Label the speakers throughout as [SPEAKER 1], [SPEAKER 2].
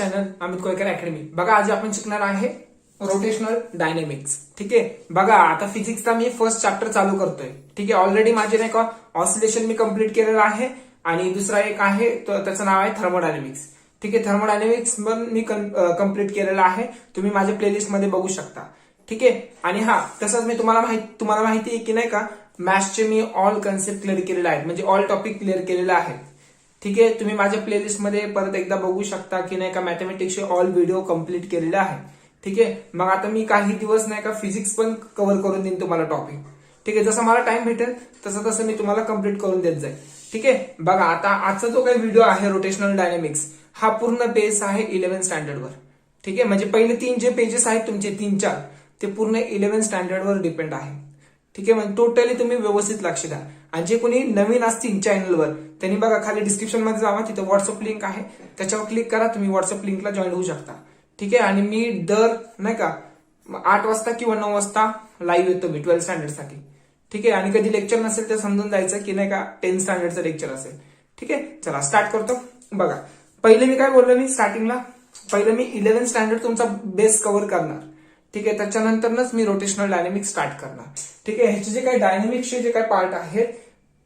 [SPEAKER 1] Channel Amit Kolkar academy. बघा आज आपण शिकणार आहे रोटेशनल डायनेमिक्स. ठीक आहे, बघा आता फिजिक्सचा मी फर्स्ट चॅप्टर चालू करतोय. ठीक आहे, ऑलरेडी माझे नाही का ऑसिलेशन मी कंप्लीट केलेलं आहे आणि दुसरा एक आहे त्याचं नाव आहे थर्मोडायनेमिक्स. ठीक आहे, थर्मोडायनेमिक्स पण मी कंप्लीट केलेलं आहे. तुम्ही माझ्या प्लेलिस्ट मध्ये बघू शकता. ठीक आहे, आणि हा तसंच मी तुम्हाला माहिती आहे की नाही का मॅथ्सचे मी ऑल कन्सेप्ट क्लिअर केलेले आहेत, म्हणजे ऑल टॉपिक क्लिअर केलेले आहेत. ठीक आहे, तुम्ही माझ्या प्लेलिस्ट मध्ये परत एकदा बघू शकता की नाही का मॅथमॅटिक्सचे ऑल व्हिडिओ कंप्लीट केलेले आहे. ठीक आहे, मग आता मी काही दिवस नाही का फिजिक्स पण कव्हर करून देईन तुम्हाला टॉपिक. ठीक आहे, जसं मला टाइम भेटेल तसं तसं मी तुम्हाला कंप्लीट करून देत जाईल. ठीक आहे, बघा आता आजचा जो काही व्हिडिओ आहे रोटेशनल डायनेमिक्स हा पूर्ण बेस आहे 11 स्टँडर्डवर. ठीक आहे, म्हणजे पहिले 3 जे पेजेस आहेत तुमचे 3-4 ते पूर्ण 11 स्टँडर्डवर डिपेंड आहे. ठीक आहे, म्हणजे टोटली तुम्ही व्यवस्थित लक्ष द्या. आणि जे कोणी नवीन असतील चॅनलवर त्यांनी बघा खाली डिस्क्रिप्शन मध्ये जावा, तिथे व्हॉट्सअप लिंक आहे, त्याच्यावर क्लिक करा, तुम्ही व्हॉट्सअप लिंकला जॉईन होऊ शकता. ठीक आहे, आणि मी दर नाही का 8 वाजता किंवा 9 वाजता लाईव्ह येतो मी 12 स्टँडर्ड साठी. ठीक आहे, आणि कधी लेक्चर नसेल तर समजून जायचं की नाही का 10 स्टँडर्डचं लेक्चर असेल. ठीक आहे, चला स्टार्ट करतो. बघा पहिले मी काय बोललो, मी स्टार्टिंगला पहिले मी 11 स्टँडर्ड तुमचा बेस कव्हर करणार. ठीक आहे, त्याच्यानंतरच मी रोटेशनल डायनेमिक्स स्टार्ट करणार. ठीक आहे, ह्याचे जे काही डायनेमिक्सचे जे काही पार्ट आहेत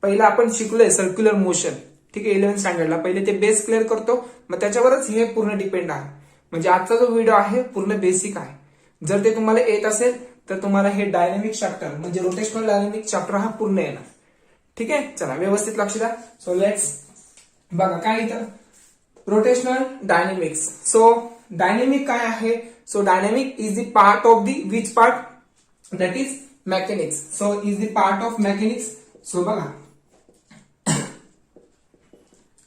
[SPEAKER 1] पहिला आपण शिकलोय सर्क्युलर मोशन. ठीक आहे, 11 स्टँडर्डला पहिले ते बेस क्लिअर करतो, मग त्याच्यावरच हे पूर्ण डिपेंड आहे. म्हणजे आजचा जो व्हिडिओ आहे पूर्ण बेसिक आहे. जर ते तुम्हाला येत असेल तर तुम्हाला हे डायनेमिक चॅप्टर म्हणजे रोटेशनल डायनेमिक चॅप्टर हा पूर्ण येणार. ठीक आहे, चला व्यवस्थित लक्ष द्या. सो लेट्स बघा काय इथं रोटेशनल डायनेमिक्स. सो डायनेमिक काय आहे? So dynamic is the part of the which part that is mechanics. So is the part of mechanics. So बघा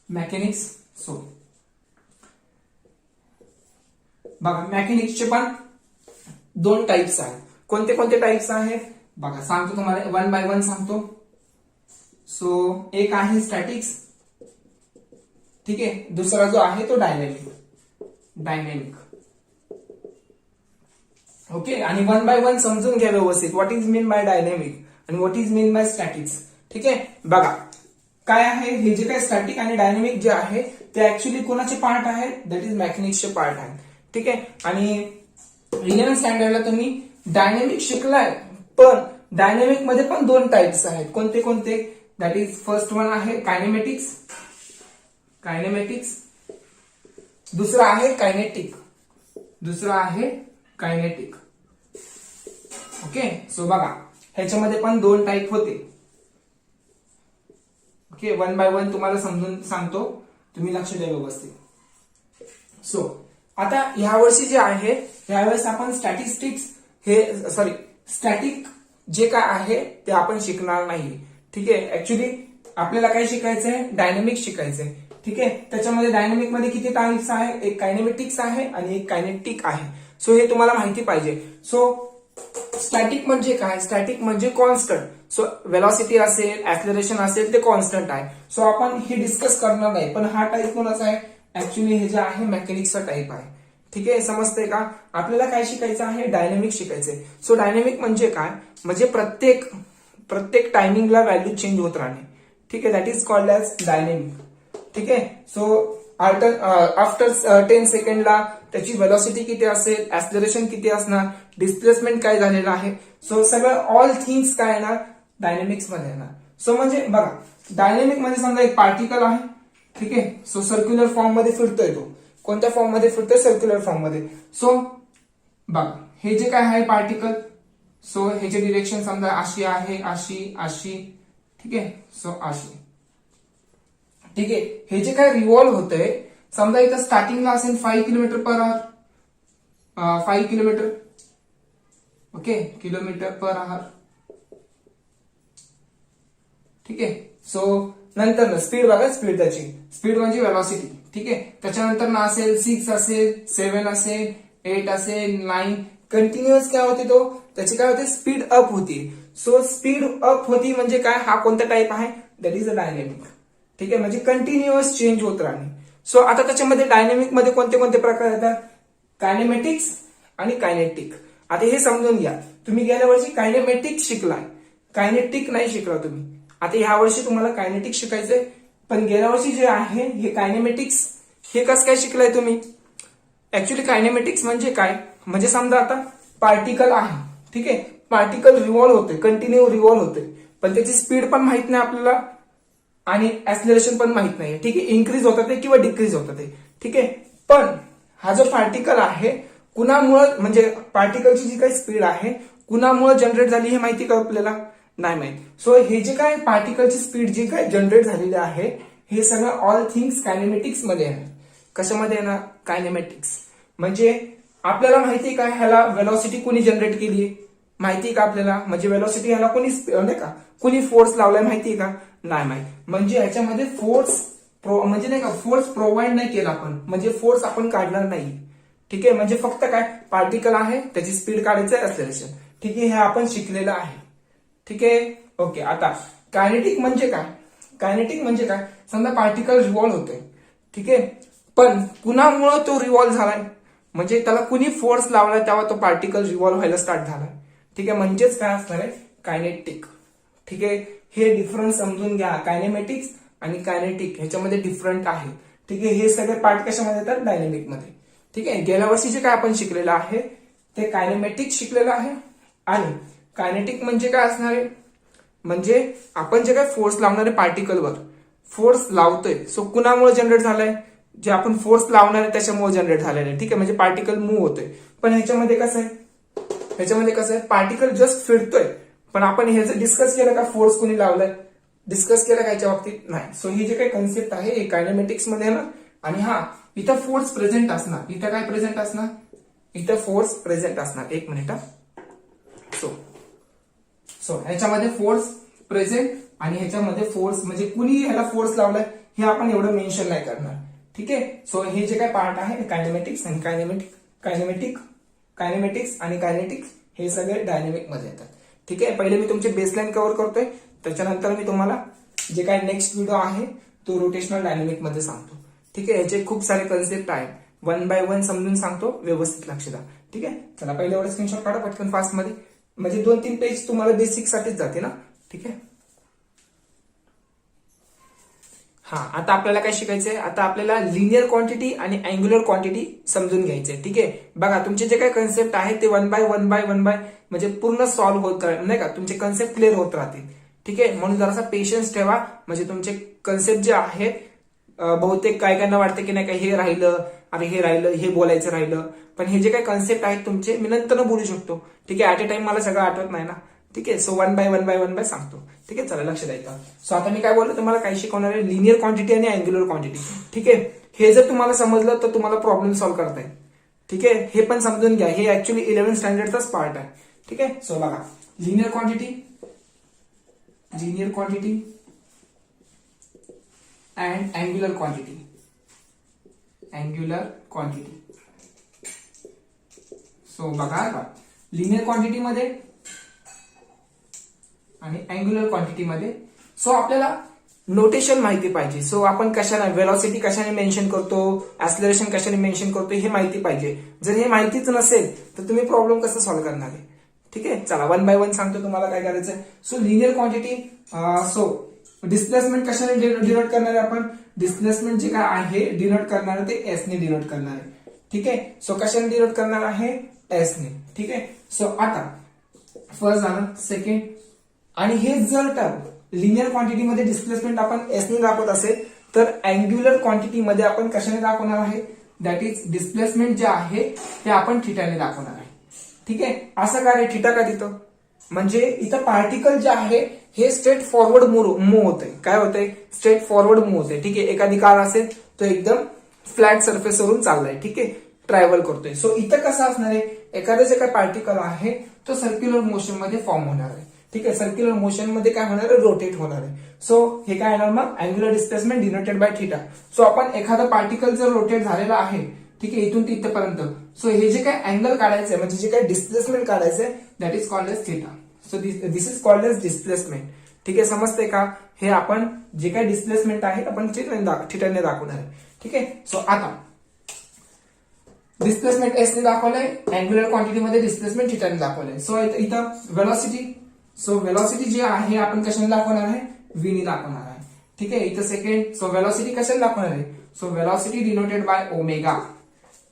[SPEAKER 1] मेकॅनिक्स. सो बघा मेकॅनिक्सचे पण 2 टाइप्स आहेत. कोणते कोणते टाइप्स आहेत बघा सांगतो तुम्हाला, 1 बाय 1 सांगतो. सो एक आहे स्टॅटिक्स. ठीक आहे, दुसरा जो आहे तो डायनेमिक. ओके, आणि 1 बाय 1 समजून घ्या व्यवस्थित. What is mean by dynamic आणि what is mean by statics. ठीक आहे, बघा काय आहे हे जे काही स्टॅटिक आणि डायनेमिक जे आहे ते ऍक्च्युली कोणाचे पार्ट आहेत? दॅट इज मेकॅनिक्सचे पार्ट आहेत. ठीक आहे, आणि 11 स्टँडर्डला तुम्ही डायनेमिक शिकलाय, पण डायनेमिक मध्ये पण 2 टाइप्स आहेत. कोणते कोणते? दॅट इज फर्स्ट वन आहे कायनेमॅटिक्स. दुसरा आहे कायनेटिक. ओके, सो बघा ह्याच्यामध्ये पण 2 टाइप होते. ओके, 1 बाय 1 तुम्हाला समजून सांगतो, तुम्ही लक्ष द्या व्यवस्थित. सो आता ह्या वर्षी जे आहे यावेळेस आपण स्टॅटिक जे काय आहे ते आपण शिकणार नाही. ठीक आहे, ऍक्च्युली आपल्याला काय शिकायचंय? डायनेमिक्स शिकायचंय. ठीक आहे, त्याच्यामध्ये डायनेमिक मध्ये किती टाइप्स आहे? एक कायनेमॅटिक्स आहे आणि एक कायनेटिक आहे. सो हे तुम्हाला माहिती पाहिजे. सो स्टॅटिक म्हणजे काय? स्टॅटिक म्हणजे कॉन्स्टंट. सो वेलॉसिटी असेल, ऍक्सेलरेशन असेल ते कॉन्स्टंट आहे. सो आपण हे डिस्कस करणार नाही, पण हा टाइप कोणाचा आहे? ऍक्च्युली हे जे आहे मेकॅनिक्सचा टाइप आहे. ठीक आहे, समजतंय का? आपल्याला काय शिकायचं आहे? डायनेमिक शिकायचंय. सो डायनेमिक म्हणजे काय? म्हणजे प्रत्येक टायमिंगला व्हॅल्यू चेंज होत राहणे. ठीक आहे, that is called as dynamic. ठीक आहे, सो आफ्टर 10 सेकंडला त्याची वेलॉसिटी किती असेल, ऍक्सेलरेशन किती असणार, डिस्प्लेसमेंट काय झालेलं आहे. सो सगळं ऑल थिंग्स काय येणार? डायनेमिक्स मध्ये येणार. सो म्हणजे बघा डायनेमिक मध्ये समजा एक पार्टिकल आहे. ठीक आहे, सो सर्क्युलर फॉर्म मध्ये फिरतोय. तो कोणत्या फॉर्म मध्ये फिरतोय? सर्क्युलर फॉर्म मध्ये. सो बघा हे जे काय आहे पार्टिकल, सो ह्याची डिरेक्शन समजा अशी आहे, अशी. ठीक आहे, सो अशी. ठीक आहे, हे जे काय रिव्हॉल्व होतंय समजा इथं स्टार्टिंगला असेल 5 kilometre per hour, 5 kilometre. Okay, kilometre per hour. ठीक आहे, सो नंतर स्पीड बघा, स्पीड म्हणजे वेलॉसिटी. ठीक आहे, त्याच्यानंतर ना असेल 6 असेल, 7 असेल, 8 असेल, 9 कंटिन्युअस काय होते तो त्याची काय होते? स्पीड अप होती. सो स्पीड अप होती म्हणजे काय? हा कोणता टाइप आहे? That is a dynamic. ठीक आहे, म्हणजे कंटिन्युअस चेंज होत राहणे. सो आता त्याच्यामध्ये डायनेमिक मध्ये कोणते कोणते प्रकार येतात? कायनेमॅटिक्स आणि कायनेटिक. आता हे समजून घ्या, तुम्ही गेल्या वर्षी कायनेमॅटिक्स शिकलाय, कायनेटिक नाही शिकला तुम्ही. आता ह्या वर्षी तुम्हाला कायनेटिक शिकायचंय, पण गेल्या वर्षी जे आहे हे कायनेमॅटिक्स हे कसं काय शिकलाय तुम्ही? ऍक्च्युली कायनेमॅटिक्स म्हणजे काय, म्हणजे समजा आता पार्टिकल आहे, ठीक आहे, पार्टिकल रिव्हॉल्व होते, कंटिन्यू रिव्हॉल्व होते, पण त्याची स्पीड पण माहित नाही आपल्याला आणि ऍक्सिलरेशन पण माहित नाही, ठीक आहे, इन्क्रीज होतं ते किंवा डिक्रीज होतं ते, ठीक आहे. पण हा जो पार्टिकल आहे कुणामुळे, म्हणजे पार्टिकलची जी काही स्पीड आहे कुणामुळे जनरेट झाली हे माहिती का आपल्याला, नाही माहित. सो हे जे काय पार्टिकलची स्पीड जी काय जनरेट झालेली आहे हे सगळं ऑल थिंग्स कायनेमॅटिक्स मध्ये आहे. कशामध्ये येणार, कायनेमॅटिक्स. म्हणजे आपल्याला माहिती काय, ह्याला वेलॉसिटी कोणी जनरेट केली माहिती का आपल्याला, म्हणजे वेलॉसिटी ह्याला कोणी नाही का कोणी फोर्स लावलाय माहिती का, नाही माहित. म्हणजे ह्याच्यामध्ये फोर्स म्हणजे नाही का फोर्स प्रोव्हाइड नाही केला आपण, म्हणजे फोर्स आपण काढणार नाही, ठीक आहे. म्हणजे फक्त काय पार्टिकल आहे त्याची स्पीड काढायचं ऍक्सेलरेशन, ठीक आहे, हे आपण शिकलेलं आहे, ठीक आहे. ओके, आता कायनेटिक म्हणजे काय, कायनेटिक म्हणजे काय, समजा पार्टिकल रिव्हॉल्व होतोय, ठीक आहे, पण कुणामुळे तो रिव्हॉल्व झालाय, म्हणजे त्याला कुणी फोर्स लावलाय तेव्हा तो पार्टिकल रिव्हॉल्व व्हायला स्टार्ट झालाय, ठीक आहे. म्हणजेच काय असणार आहे कायनेटिक, ठीक आहे. हे डिफरन्स समजून घ्या, कायनेमॅटिक्स आणि कायनेटिक ह्याच्यामध्ये डिफरंट आहे, ठीक आहे. हे सगळे पार्ट कशामध्ये येतात, डायनेमिक मध्ये, ठीक आहे. गेल्या वर्षी जे काय आपण शिकलेलं आहे ते कायनेमॅटिक शिकलेलं आहे. आणि कायनेटिक म्हणजे काय असणार आहे, म्हणजे आपण जे काय फोर्स लावणारे पार्टिकलवर फोर्स लावतोय, सो कुणामुळे जनरेट झालाय, जे आपण फोर्स लावणार आहे त्याच्यामुळे जनरेट झालेलं आहे, ठीक आहे. म्हणजे पार्टिकल मूव्ह होतोय, पण ह्याच्यामध्ये कसं आहे, ह्याच्यामध्ये कसं आहे पार्टिकल जस्ट फिरतोय, पण आपण हे जर डिस्कस केलं का फोर्स कोणी लावलाय, डिस्कस केलं का याच्या बाबतीत नाही. सो ही जे काही कन्सेप्ट आहे हे कायनेमॅटिक्स मध्ये ना. आणि हा इथं फोर्स प्रेझेंट असणार, इथं काय प्रेझेंट असणार, इथं फोर्स प्रेझेंट असणार, एक मिनिट. सो ह्याच्यामध्ये फोर्स प्रेझेंट आणि ह्याच्यामध्ये फोर्स म्हणजे कुणी ह्याला फोर्स लावलाय हे आपण एवढं मेन्शन नाही करणार, ठीक आहे. सो हे जे काय पार्ट आहे कायनेमॅटिक्स आणि कायनेमॅटिक्स आणि कायनेटिक्स हे सगळे डायनेमिक मध्ये येतात, ठीक आहे. पहिले मी तुमचे बेसलाईन कव्हर करतोय, त्याच्यानंतर मी तुम्हाला जे काय नेक्स्ट व्हिडिओ आहे तो रोटेशनल डायनेमिक मध्ये सांगतो, ठीक आहे. याचे खूप सारे कन्सेप्ट आहेत, वन बाय वन समजून सांगतो, व्यवस्थित लक्ष द्या, ठीक आहे. चला पहिले एवढं स्क्रीनशॉट काढा पटकन फास्ट मध्ये, म्हणजे 2-3 पेज तुम्हाला बेसिक साठीच जाते ना, ठीक आहे. हा, आता आपल्याला काय शिकायचंय, आता आपल्याला लिनियर क्वांटिटी आणि अँग्युलर क्वांटिटी समजून घ्यायचंय, ठीक आहे. बघा तुमचे जे काही कन्सेप्ट आहे ते वन बाय वन म्हणजे पूर्ण सॉल्व्ह होत नाही का, तुमचे कन्सेप्ट क्लिअर होत राहतील, ठीक आहे. म्हणून जरासा पेशन्स ठेवा, म्हणजे तुमचे कन्सेप्ट जे आहेत बहुतेक काय कायना वाटतं की नाही का हे राहिलं, अरे हे राहिलं, हे बोलायचं राहिलं, पण हे जे काही कन्सेप्ट आहेत तुमचे मी नंतर बोलू शकतो, ठीक आहे. ऍट अ टाइम मला सगळं आठवत नाही ना, ठीक आहे. सो वन बाय सांगतो, ठीक आहे. चला लक्ष द्यायचं. सो आता मी काय बोललो तुम्हाला, काय शिकवणार आहे, लिनियर क्वांटिटी आणि अँग्युलर क्वांटिटी, ठीक आहे. हे जर तुम्हाला समजलं तर तुम्हाला प्रॉब्लेम सॉल्व्ह करता येईल, ठीक आहे. हे पण समजून घ्या, हे ऍक्च्युली 11th स्टँडर्डचाच पार्ट आहे, ठीक आहे. सो बघा linear quantity and angular quantity. So बघा का लिनियर क्वांटिटी मध्ये आणि अँग्युलर क्वांटिटी मध्ये, सो आपल्याला नोटेशन माहिती पाहिजे. सो आपण कशाने वेलॉसिटी कशाने मेन्शन करतो, ऍक्सेलरेशन कशाने मेन्शन करतो हे माहिती पाहिजे. जर हे माहितीच नसेल तर तुम्ही प्रॉब्लेम कसं सॉल्व्ह करणार आहे, ठीक आहे. चला वन बाय वन सांगतो तुम्हाला काय करायचं आहे. So linear quantity, so displacement कशाने डिनोट करणार आहे आपण, डिस्प्लेसमेंट जे काय आहे डिनोट करणार आहे ते एस ने डिनोट करणार आहे, ठीक आहे. सो कशाने डिनोट करणार आहे, एस ने, ठीक आहे. सो आता फर्स्ट झालं, सेकंड, आणि हे जर टर्म लिनियर क्वांटिटी मध्ये डिस्प्लेसमेंट आपण एस ने दाखवत असेल तर अँग्युलर क्वांटिटी मध्ये आपण कशाने दाखवणार आहे, दॅट इज डिस्प्लेसमेंट जे आहे ते आपण थिटाने दाखवणार आहे, ठीक आहे. असं काय रे, थिटा का तिथं, म्हणजे इथं पार्टिकल जे आहे हे स्ट्रेट फॉरवर्ड मूव्ह होतंय, काय होतंय, स्ट्रेट फॉरवर्ड मूव्ह होतंय, ठीक आहे. एखादी कार असेल तो एकदम फ्लॅट सरफेसवरून चाललाय, ठीक आहे, ट्रॅव्हल करतोय. सो इथं कसं असणार आहे, एखादं जे काय पार्टिकल आहे तो सर्क्युलर मोशन मध्ये फॉर्म होणार आहे, ठीक आहे. सर्क्युलर मोशन मध्ये काय होणार आहे, रोटेट होणार आहे. सो हे काय येणार मग, angular displacement denoted by theta. So आपण एखादा पार्टिकल जर रोटेट झालेला आहे, ठीक आहे, इथून तिथपर्यंत, सो हे जे काय अँगल काढायचंय म्हणजे जे काय डिस्प्लेसमेंट काढायचंय that is called as theta. So this is called as displacement, ठीक आहे. समजते का, हे आपण जे काही डिस्प्लेसमेंट आहे आपण थिटाने दाखवणार आहे, ठीक आहे. सो आता डिस्प्लेसमेंट एस ने दाखवलंय, अँग्युलर क्वांटिटी मध्ये डिस्प्लेसमेंट थिटाने दाखवलंय. सो इथं वेलॉसिटी, सो वेलॉसिटी जे आहे आपण कशाने दाखवणार आहे, व्ही ने दाखवणार आहे, ठीक आहे. इथं सेकंड, सो वेलॉसिटी कशाने दाखवणार आहे, so velocity denoted by omega,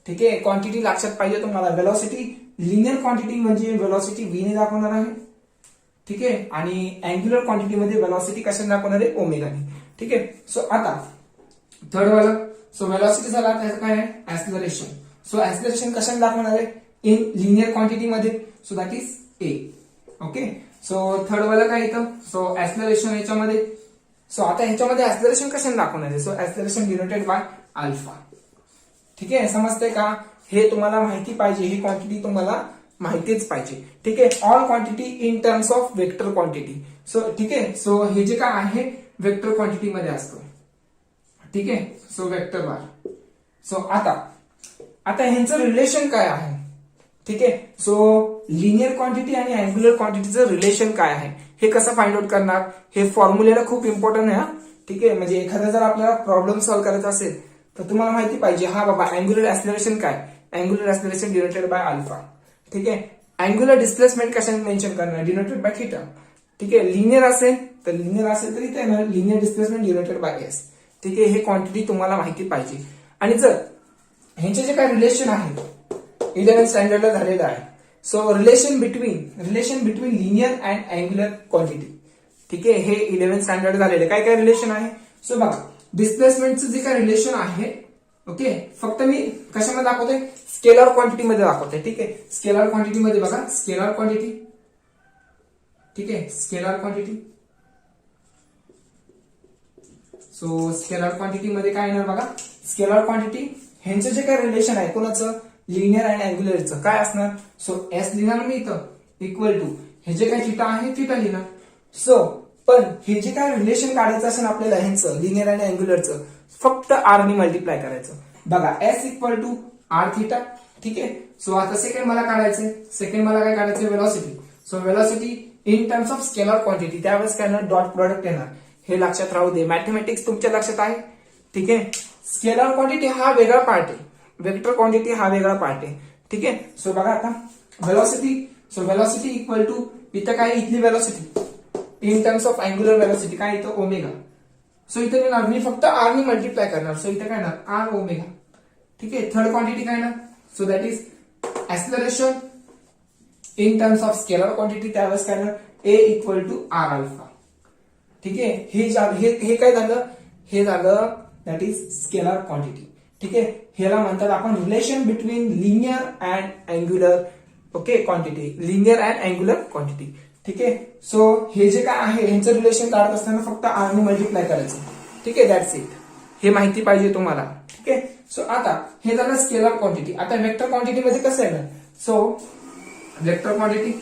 [SPEAKER 1] ठीक आहे, क्वांटिटी लक्षात पाहिजे तुम्हाला. व्हेलॉसिटी लिनियर क्वांटिटी म्हणजे व्हेलॉसिटी v ने दाखवणार आहे. ठीक आहे, आणि अँग्युलर क्वांटिटी मध्ये व्हेलॉसिटी कशाने दाखवणार आहे, ओमेगाने. ठीक आहे, सो आता थर्ड वाला, सो व्हेलॉसिटी झाला, त्याचं काय आहे, ऍक्सिलरेशन. सो ऍक्सिलरेशन कशाने दाखवणार आहे, इन लिनियर क्वांटिटी मध्ये, so that is a. Okay, so third वाला काय इथं, सो ऍक्सिलरेशन याच्यामध्ये. सो आता ह्याच्यामध्ये ऍक्सिलरेशन कशाने दाखवणार आहे, so acceleration denoted by alpha. ठीक आहे, समजते का, हे तुम्हाला माहिती पाहिजे, ही क्वांटिटी तुम्हाला माहितीच पाहिजे. ठीक आहे, all quantity in terms of vector quantity. So ठीक आहे, सो हे जे काय आहे वेक्टर क्वांटिटी मध्ये असतो. ठीक आहे, सो वेक्टर बार. सो आता ह्यांचं रिलेशन काय आहे. ठीक आहे, सो लिनियर क्वांटिटी आणि अँग्युलर क्वांटिटीचं रिलेशन काय आहे हे कसं फाइंड आउट करणार, हे फॉर्म्युलेला खूप इम्पॉर्टंट आहे. ठीक आहे, म्हणजे एखादा जर आपल्याला प्रॉब्लेम सॉल्व्ह करायचा असेल तर तुम्हाला माहिती पाहिजे, हा बाबा अँग्युलर ऍक्सिलरेशन काय, angular acceleration denoted by alpha. ठीक आहे, अँग्युलर डिस्प्लेसमेंट कशाने मेन्शन करणार, डिनोटेड बाय थीटा. ठीक आहे, लिनियर असेल तर इथे येणार linear displacement denoted by S. ठीक आहे, हे क्वांटिटी तुम्हाला माहिती पाहिजे. आणि जर ह्यांचे जे काय रिलेशन आहे 11th स्टँडर्डला झालेलं आहे, so relation between linear and angular quantity. ठीक आहे, हे 11th स्टँडर्ड झालेलं काय काय रिलेशन आहे. सो बघा, डिस्प्लेसमेंटचं जे काय रिलेशन आहे, ओके, फक्त मी कशामध्ये दाखवतोय, स्केलर क्वांटिटी मध्ये दाखवतोय. ठीक आहे, स्केलर क्वांटिटी मध्ये बघा, स्केलर क्वांटिटी. ठीक आहे, scalar quantity. So scalar quantity मध्ये काय येणार बघा, स्केलर क्वांटिटी ह्यांचं जे काय रिलेशन आहे कोणाचं, लिनियर आणि अँग्युलरचं काय असणार. सो एस लिहिणार मी इथं इक्वल टू हे जे काय थिटा आहे थिटा लिहिणार. सो पण हे जे काय रिलेशन काढायचं असेल आपल्याला ह्यांचं लिनियर आणि अँग्युलरचं, फक्त आर ने मल्टिप्लाय करायचं. बघा, S equal to R theta. ठीक आहे, सो आता सेकंड मला काढायचंय, मला काय काढायचंय, velocity. So velocity in terms of scalar quantity, त्यावेळेस काय येणार, डॉट प्रोडक्ट येणार. हे लक्षात राहू दे, मॅथमॅटिक्स तुमच्या लक्षात आहे. ठीक आहे, स्केलर क्वांटिटी हा वेगळा पार्ट आहे, वेक्टर क्वांटिटी हा वेगळा पार्ट आहे. ठीक आहे, सो बघा आता व्हेलॉसिटी इक्वल टू इथं काय, इथली velocity in terms of angular velocity काय इथं ओमेगा. सो इथे येणार मी फक्त आर ने मल्टिप्लाय करणार. सो इथे काय येणार, आर ओमेगा. ठीक आहे, थर्ड क्वांटिटी काय येणार, so that is acceleration in terms of scalar quantity, त्यावेळेस काय येणार, ए इक्वल टू आर अल्फा. ठीक आहे, हे काय झालं, हे झालं दॅट इज स्केलर क्वांटिटी. ठीक आहे, ह्याला म्हणतात आपण relation between linear and angular, okay, quantity, linear and angular quantity. ठीक आहे, सो हे जे काय आहे यांचं रिलेशन काढत असताना फक्त आर ने मल्टिप्लाय करायचं. ठीक आहे, दॅट्स इट, हे माहिती पाहिजे तुम्हाला. ठीक आहे, सो आता हे झालं स्केलर क्वांटिटी. आता वेक्टर क्वांटिटी मध्ये कसं आहे ना, सो वेक्टर क्वांटिटी,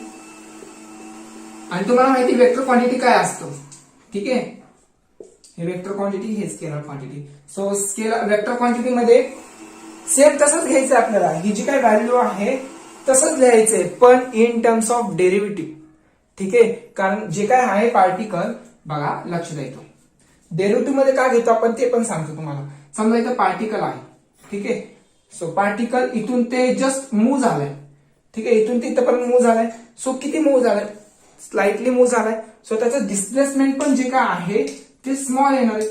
[SPEAKER 1] आणि तुम्हाला माहिती वेक्टर क्वांटिटी काय असतो. ठीक आहे, हे वेक्टर क्वांटिटी, हे scalar quantity. So scalar vector quantity मध्ये सेम तसंच घ्यायचं आपल्याला, ही जी काय व्हॅल्यू आहे तसंच लिहायचंय, पण इन टर्म्स ऑफ डेरिव्हेटिव्ह. ठीक आहे, कारण जे काय आहे पार्टिकल, बघा लक्ष द्यायचं, डेरिव्हेटिव्ह मध्ये काय घेतो आपण ते पण सांगतो तुम्हाला. समजा इथं पार्टिकल आहे. ठीक आहे, सो पार्टिकल इथून ते जस्ट मूव्ह झालाय. ठीक आहे, इथून ते इथपर्यंत मूव्ह झालाय. सो किती मूव्ह झालाय, स्लाइटली मूव्ह झालाय. सो त्याचं डिस्प्लेसमेंट पण जे काय आहे ते स्मॉल येणार आहे.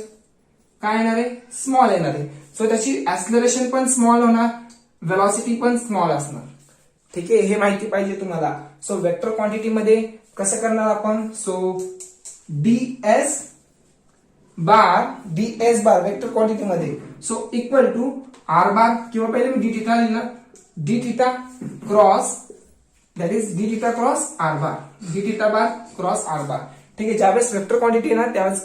[SPEAKER 1] काय येणार आहे, स्मॉल येणार आहे. सो त्याची ऍक्सिलरेशन पण स्मॉल होणार, व्हेलॉसिटी पण स्मॉल असणार. ठीक आहे, हे माहिती पाहिजे तुम्हाला. सो वेक्टर क्वांटिटी मध्ये कसं करणार आपण, so DS bar vector quantity मध्ये, so equal to R bar, किंवा पहिले मी डी थिटा लिहिलं, D theta cross, that is D theta cross R bar, D theta bar cross R bar. ठीक आहे, ज्यावेळेस वेक्टर क्वांटिटी येणार त्यावेळेस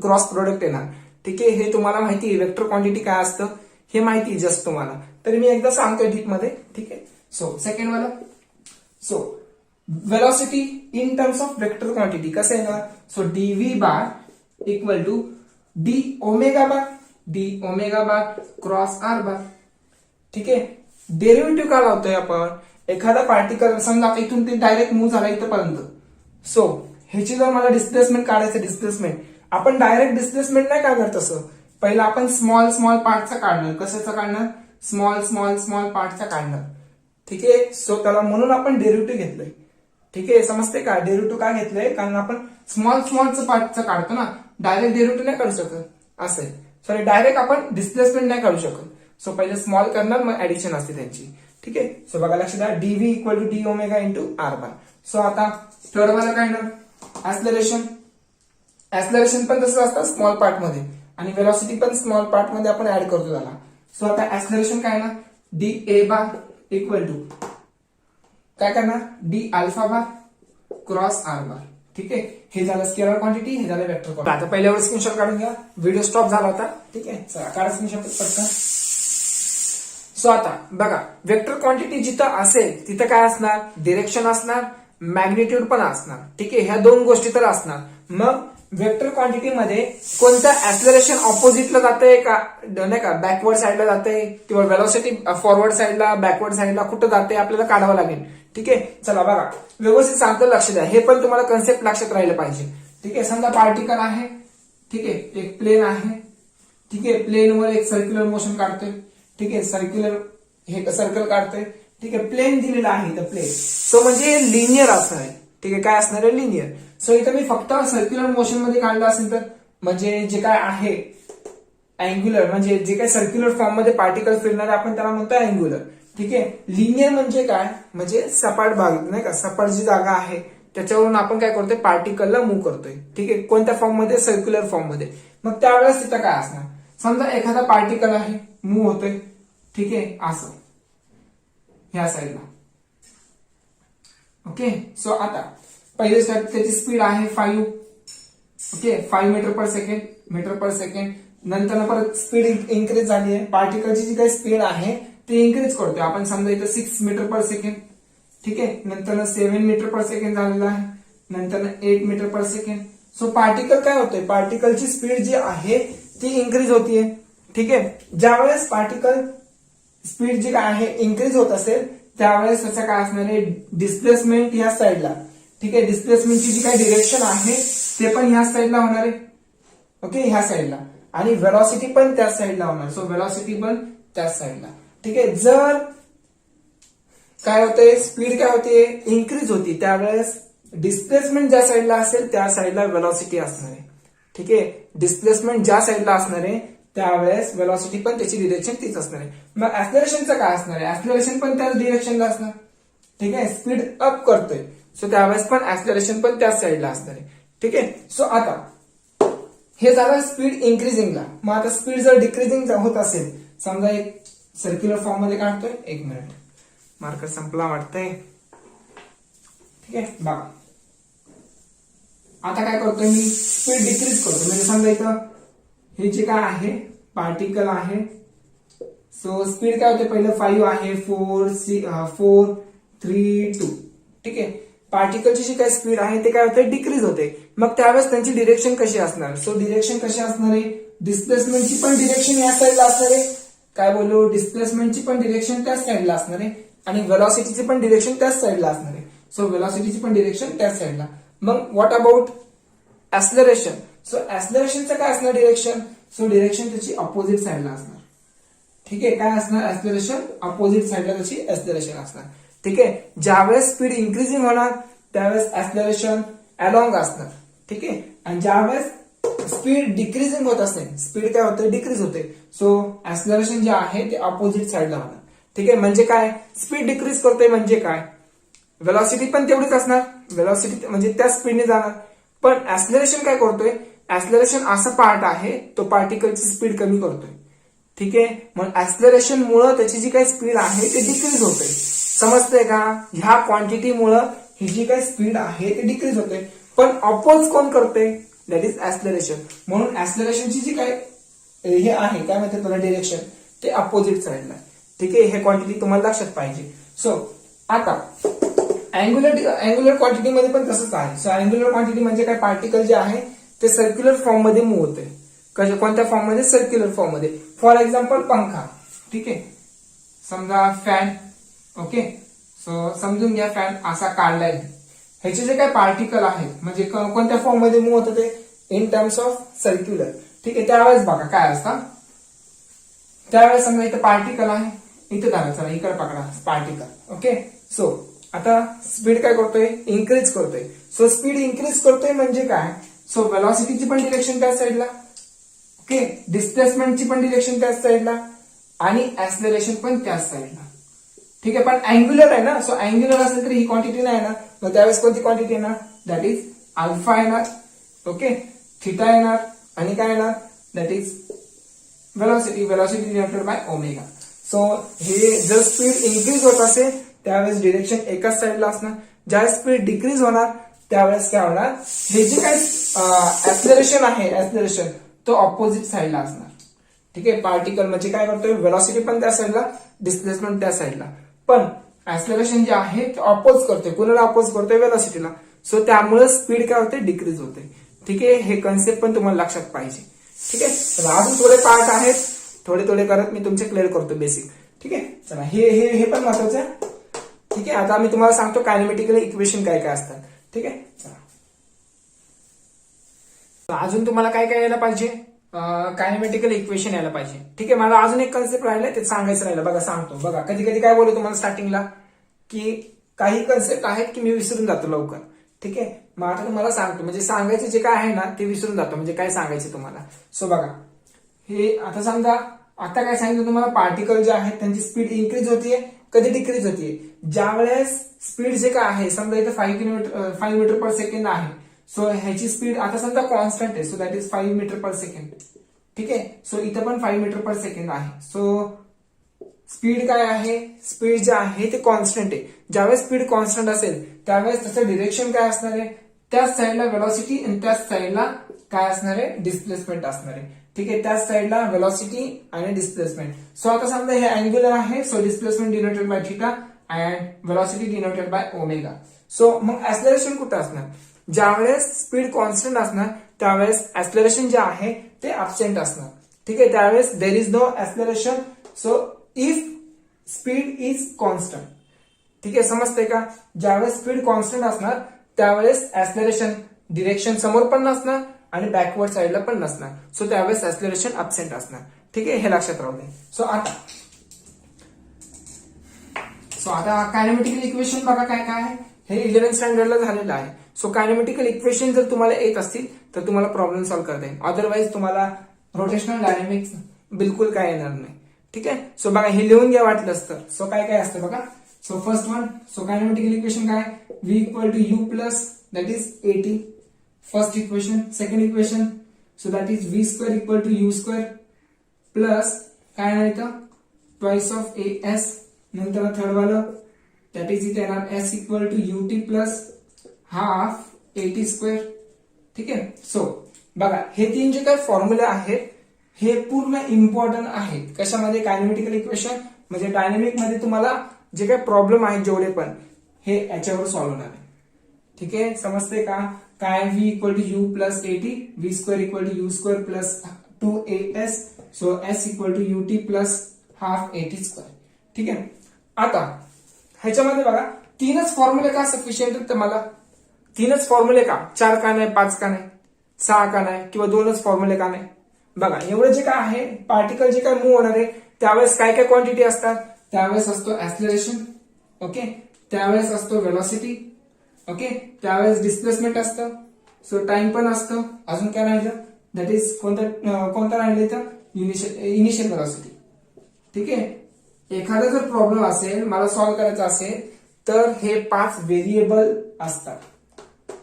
[SPEAKER 1] क्रॉस प्रोडक्ट येणार. ठीक आहे, हे तुम्हाला माहिती आहे वेक्टर क्वांटिटी काय असतं, हे माहिती जस्ट तुम्हाला. तर मी एकदा सांगतोय डीप मध्ये. ठीक आहे, सो सेकंड वाला, so velocity in terms of vector quantity कसं येणार, so DV bar equal to D omega bar cross R bar. ठीक आहे, डेरिव्हेटिव्ह का लावतोय आपण, एखादा पार्टिकल समजा इथून ते डायरेक्ट मूव्ह झाला इथपर्यंत. सो ह्याची जर मला डिस्प्लेसमेंट काढायचं, डिस्प्लेसमेंट आपण डायरेक्ट डिस्प्लेसमेंट नाही काढणार तसं, पहिला आपण स्मॉल पार्टचा काढणार. कशाचा काढणार, स्मॉल पार्टचा काढणार. ठीक आहे, सो त्याला म्हणून आपण डेरिव्हेटिव्ह घेतलंय. ठीक आहे, समजते का, डेरिव्हेटिव्ह का घेतलंय, कारण आपण स्मॉलचं पार्टचं काढतो ना, डायरेक्ट डेरिव्हेटिव्ह नाही काढू शकत. असं सॉरी, डायरेक्ट आपण डिस्प्लेसमेंट नाही काढू शकत. सो पहिले स्मॉल करणार मग ऍडिशन असते त्यांची. ठीक आहे. सो बघा लक्षात द्या DV equal to D omega into R bar. So आता थर्ड वाला काय येणार ऍक्सलरेशन. ऍक्सलरेशन पण तसंच असतं स्मॉल पार्ट मध्ये आणि वेलॉसिटी पण स्मॉल पार्ट मध्ये आपण ऍड करतो त्याला. सो आता ऍक्सलरेशन काय ना D A bar equal to काय करणार D alpha bar cross R bar. ठीक आहे. हे झालं स्केलर क्वांटिटी, हे झालं वेक्टर क्वांटिटी. आता पहिल्यावर स्क्रीनशॉट काढून घ्या. व्हिडिओ स्टॉप झाला होता. ठीक आहे. चला काढा स्क्रीनशॉट पटकन. सो आता बघा वेक्टर क्वांटिटी जिथं असेल तिथं काय असणार डिरेक्शन असणार मॅग्निट्यूड पण असणार. ठीक आहे. ह्या दोन गोष्टी तर असणार. मग वेक्टर क्वांटिटी मध्ये कोणतं ऍक्सलरेशन ऑपोजिटला जातंय का नाही का बॅकवर्ड साईडला जातंय किंवा वेलोसिटी फॉरवर्ड साईडला बॅकवर्ड साईडला कुठं जाते आपल्याला काढावं लागेल. ठीक आहे. चला बघा व्यवस्थित सांगतो लक्ष द्या. हे पण तुम्हाला कन्सेप्ट लक्षात राहिलं पाहिजे. ठीक आहे. समजा पार्टिकल आहे. ठीक आहे. एक प्लेन आहे. ठीक आहे. प्लेनवर एक सर्क्युलर मोशन काढतोय. ठीक आहे. सर्क्युलर हे सर्कल काढतोय. ठीक आहे. प्लेन दिलेला आहे इथं प्लेन. सो म्हणजे लिनियर असणार आहे. ठीक आहे. काय असणार आहे लिनियर. सो इथं मी फक्त सर्क्युलर मोशन मध्ये काढलं असेल तर म्हणजे जे काय आहे अँग्युलर म्हणजे जे काही सर्क्युलर फॉर्म मध्ये पार्टिकल फिरणार आपण त्याला म्हणतो अँग्युलर. ठीक आहे. लिनियर म्हणजे काय म्हणजे सपाट भाग नाही का सपाट जी जागा आहे त्याच्यावरून आपण काय करतोय पार्टिकलला मूव्ह करतोय. ठीक आहे. कोणत्या फॉर्म मध्ये सर्क्युलर फॉर्म मध्ये. मग त्यावेळेस तिथं काय असणार समजा एखादा पार्टिकल आहे मूव्ह होतोय. ठीक आहे. असं ह्या साईडला. ओके. सो आता पहिले स्टेप त्याची स्पीड आहे 5. Okay 5 metre per second. नंतर परत स्पीड इन्क्रीज झाली आहे. पार्टिकलची जी काही स्पीड आहे ते इन्क्रीज करतोय आपण समजा इथं 6 मीटर पर सेकंड. ठीक आहे. नंतर 7 मीटर पर सेकंड झालेला आहे. नंतर 8 metre per second. So particle काय होतंय पार्टिकलची स्पीड जी आहे ती इन्क्रीज होतीये. ठीक आहे. ज्यावेळेस पार्टिकल स्पीड जी काय आहे इन्क्रीज होत असेल त्यावेळेस त्याचं काय असणार आहे डिस्प्लेसमेंट ह्या साईडला. ठीक आहे. डिस्प्लेसमेंटची जी काही डिरेक्शन आहे ते पण ह्या साईडला होणार आहे. ओके ह्या साईडला. आणि वेलॉसिटी पण त्याच साईडला होणार. सो वेलॉसिटी पण त्याच साईडला. ठीक आहे. जर काय होतंय स्पीड काय होते इन्क्रीज होती त्यावेळेस डिस्प्लेसमेंट ज्या साईडला असेल त्या साईडला वेलॉसिटी असणार आहे. ठीक आहे. डिस्प्लेसमेंट ज्या साईडला असणार आहे त्यावेळेस वेलॉसिटी पण त्याची डिरेक्शन तीच असणार आहे. मग ऍक्सलरेशनचं काय असणार आहे ऍक्सलरेशन पण त्याच डिरेक्शनला असणार. ठीक आहे. स्पीड अप करतोय सो त्यावेळेस पण ऍक्सलरेशन पण त्याच साईडला असणार आहे. ठीक आहे. सो आता हे झालं स्पीड इन्क्रीजिंगला. मग आता स्पीड जर डिक्रीजिंग होत असेल समजा एक सर्क्युलर फॉर्म मध्ये काढतोय. एक मिनिट मार्कर संपला वाटतंय. ठीक आहे. बघा आता काय करतोय मी स्पीड डिक्रीज करतो म्हणजे समजा इथं हे जे काय आहे पार्टिकल आहे. सो स्पीड काय होते पहिलं 5 आहे 4 3 2. ठीक आहे. पार्टिकलची जी काही स्पीड आहे ते काय होते डिक्रीज होते. मग त्यावेळेस त्यांची डिरेक्शन कशी असणार. सो डिरेक्शन कशी असणार आहे डिस्प्लेसमेंटची पण डिरेक्शन या साईडला असणार आहे. काय बोलू डिस्प्लेसमेंटची पण डिरेक्शन त्याच साईडला असणार आहे आणि वेलॉसिटीची पण डिरेक्शन त्याच साईडला असणार आहे. सो वेलॉसिटीची पण डिरेक्शन त्याच साईडला. मग व्हॉट अबाउट ऍक्सलरेशन. सो ऍक्सलरेशनचं काय असणार डिरेक्शन. सो डिरेक्शन त्याची अपोजिट साईडला असणार. ठीक आहे. काय असणार ऍक्सलरेशन अपोजिट साईडला त्याची ऍक्सलरेशन असणार. ठीक आहे. ज्यावेळेस स्पीड इन्क्रीजिंग होणार त्यावेळेस ऍक्सलरेशन अलॉंग असणार. ठीक आहे. आणि ज्यावेळेस स्पीड डिक्रीजिंग होत असेल स्पीड काय होते डिक्रीज होते. सो ऍक्सलरेशन जे आहे ते अपोजिट साईडला होणार. ठीक आहे. म्हणजे काय स्पीड डिक्रीज करतोय म्हणजे काय वेलॉसिटी पण तेवढीच असणार. वेलॉसिटी म्हणजे त्या स्पीडने जाणार. पण ऍक्सलरेशन काय करतोय ऍक्सलरेशन असा पार्ट आहे तो पार्टिकलची स्पीड कमी करतोय. ठीक आहे. मग ऍक्सलरेशन मुळे त्याची जी काही स्पीड आहे ते डिक्रीज होते. समजतंय का ह्या क्वांटिटीमुळे ही जी काही स्पीड आहे ते डिक्रीज होते. पण अपोज कोण करते दॅट इज ऍक्सलरेशन. म्हणून ऍक्सलरेशनची जी काय हे आहे काय म्हणते तुला डिरेक्शन ते अपोजिट साईडला. ठीक आहे. हे क्वांटिटी तुम्हाला लक्षात पाहिजे. सो आता अँग्युलर क्वांटिटी मध्ये पण तसंच आहे. सो अँग्युलर क्वांटिटी म्हणजे काय पार्टिकल जे आहे ते सर्क्युलर फॉर्म मध्ये मूव्ह होते. कोणत्या फॉर्म मध्ये सर्क्युलर फॉर्म मध्ये. फॉर एक्झाम्पल पंखा. ठीक आहे. समजा फॅन. ओके. सो समजून घ्या फॅन असा काढलाय. ह्याचे जे काही पार्टिकल आहेत म्हणजे कोणत्या फॉर्म मध्ये मूव्ह होतं ते इन टर्म्स ऑफ सर्क्युलर. ठीक आहे. त्यावेळेस बघा काय असतं त्यावेळेस समजा इथं पार्टिकल आहे इथं झालं चला इकडे पकडा पार्टिकल. ओके. सो आता स्पीड काय करतोय इन्क्रीज करतोय. सो स्पीड इन्क्रीज करतोय म्हणजे काय सो वेलॉसिटीची पण डिरेक्शन त्याच साईडला. ओके. डिस्प्लेसमेंटची पण डिरेक्शन त्याच साईडला आणि ऍक्सलरेशन पण त्याच साईडला. ठीक आहे, पण अँग्युलर आहे ना, सो अँग्युलर असेल तर ही क्वांटिटी नाही ना, मग त्यावेळेस कोणती क्वांटिटी येणार, दॅट इज अल्फा येणार. ओके, थिटा येणार आणि काय येणार, that is velocity denoted by omega. So हे जर स्पीड इन्क्रीज होत असेल त्यावेळेस डिरेक्शन एकाच साईडला असणार, ज्यावेळेस स्पीड डिक्रीज होणार त्यावेळेस काय होणार, हे जे काही ऍक्सलरेशन आहे ऍक्सलरेशन तो ऑपोजिट साईडला असणार. ठीक आहे, पार्टिकल म्हणजे काय करतोय, वेलॉसिटी पण त्या साईडला, डिस्प्लेसमेंट त्या साईडला, पण ऍक्सलरेशन जे आहे ते अपोज करतोय, कुणाला अपोज करतोय, वेलॉसिटीला. सो त्यामुळे स्पीड काय होते, डिक्रीज होते. ठीक आहे, हे कन्सेप्ट पण तुम्हाला लक्षात पाहिजे. ठीक आहे, तर अजून थोडे पार्ट आहेत, थोडे थोडे करत मी तुमचे क्लिअर करतो बेसिक. ठीक आहे, चला हे पण महत्वाचं आहे. ठीक आहे, आता मी तुम्हाला सांगतो कायनेमॅटिकल इक्वेशन काय काय असतात. ठीक आहे, चला अजून तुम्हाला काय काय यायला पाहिजे, कायनेमॅटिकल इक्वेशन यायला पाहिजे. ठीक आहे, मला अजून एक कन्सेप्ट राहिलाय ते सांगायचं राहिलं. बघा सांगतो, बघा कधी कधी काय बोलतो तुम्हाला स्टार्टिंगला की काही कन्सेप्ट आहेत की मी विसरून जातो लवकर. ठीक आहे, मग आता तुम्हाला सांगतो, म्हणजे सांगायचं जे काय आहे ना ते विसरून जातो, म्हणजे काय सांगायचं तुम्हाला. सो बघा, हे आता समजा आता काय सांगितलं तुम्हाला, पार्टिकल जे आहेत त्यांची स्पीड इन्क्रीज होतीये, कधी डिक्रीज होतीये, ज्या वेळेस स्पीड जे काय आहे, समजा इथं 5 मीटर पर सेकंड आहे. सो ह्याची स्पीड आता समजा कॉन्स्टंट आहे, so that is 5 metre per second. ठीक आहे, सो इथं पण 5 मीटर पर सेकंड आहे. सो स्पीड काय आहे, स्पीड जे आहे ते कॉन्स्टंट आहे. ज्यावेळेस स्पीड कॉन्स्टंट असेल त्यावेळेस त्याचं डिरेक्शन काय असणार आहे, त्याच साईडला वेलॉसिटी आणि त्याच साईडला काय असणार आहे, डिस्प्लेसमेंट असणार आहे. ठीक आहे, त्याच साईडला वेलॉसिटी आणि डिस्प्लेसमेंट. सो आता समजा हे अँग्युलर आहे, so displacement denoted by theta and velocity denoted by omega. So मग ऍक्सलरेशन कुठं असणार, ज्यावेळेस स्पीड कॉन्स्टंट असणार त्यावेळेस ऍक्सलरेशन जे आहे ते अबसेंट असणार. ठीक आहे, त्यावेळेस there is no acceleration. So if speed is constant. ठीक आहे, समजतंय का, ज्यावेळेस स्पीड कॉन्स्टंट असणार त्यावेळेस ऍक्सलरेशन डिरेक्शन समोर पण नसणार आणि बॅकवर्ड साईडला पण नसणार. सो त्यावेळेस ऍक्सलरेशन अबसेंट असणार. ठीक आहे, हे लक्षात राहू दे. सो आता कायनेमॅटिकल इक्वेशन बघा काय काय आहे, हे 11th स्टँडर्डला झालेलं आहे. सो कायनेमॅटिकल इक्वेशन जर तुम्हाला येत असतील तर तुम्हाला प्रॉब्लेम सॉल्व्ह करता येईल, अदरवाईज तुम्हाला रोटेशनल डायनॅमिक्स बिलकुल काय येणार नाही. ठीक आहे, सो बघा हे लिहून घ्या वाटलंच तर. सो काय काय असतं बघा, so first one, so kinematical equation काय, v equal to u plus that is 80. First equation. Second equation, so that is v square equal to u square plus काय नाही तर ट्वाइस ऑफ as. नंतर third वालं that is इथे येणार s equal to ut plus half 80 square. ठीक आहे, so बघा हे तीन जे काही फॉर्म्युले आहेत हे पूर्ण इम्पॉर्टंट आहेत. कशामध्ये, कायनेमॅटिकल इक्वेशन म्हणजे डायनेमिक मध्ये तुम्हाला जे काही प्रॉब्लेम आहेत जेवढे पण हे याच्यावर सॉल्व्ह होणार आहे. ठीक आहे, समजते का, काय v equal to u plus 80, v square equal to u square plus 2as. So s equal to ut plus half 80 square. ठीक आहे, आता ह्याच्यामध्ये बघा तीनच फॉर्म्युले का सफिशियंट आहेत तुम्हाला, तीनच फॉर्म्युले का, 4 का नाही, 5 का नाही, 6 का नाही, किंवा 2च फॉर्म्युले का नाही. बघा एवढं जे काय आहे, पार्टिकल जे काय मूव्ह होणार आहे त्यावेळेस काय काय क्वांटिटी असतात, त्यावेळेस असतो ऍक्सलरेशन. ओके, त्यावेळेस असतो वेलॉसिटी. ओके, त्यावेळेस डिस्प्लेसमेंट असतं. सो टाइम पण असतं. अजून काय राहिलं, दॅट इज कोणतं राहिलं तर इनिशियल वेलॉसिटी. ठीक आहे, एखादा जर प्रॉब्लेम असेल मला सॉल्व्ह करायचा असेल तर हे 5 व्हेरिएबल असतात.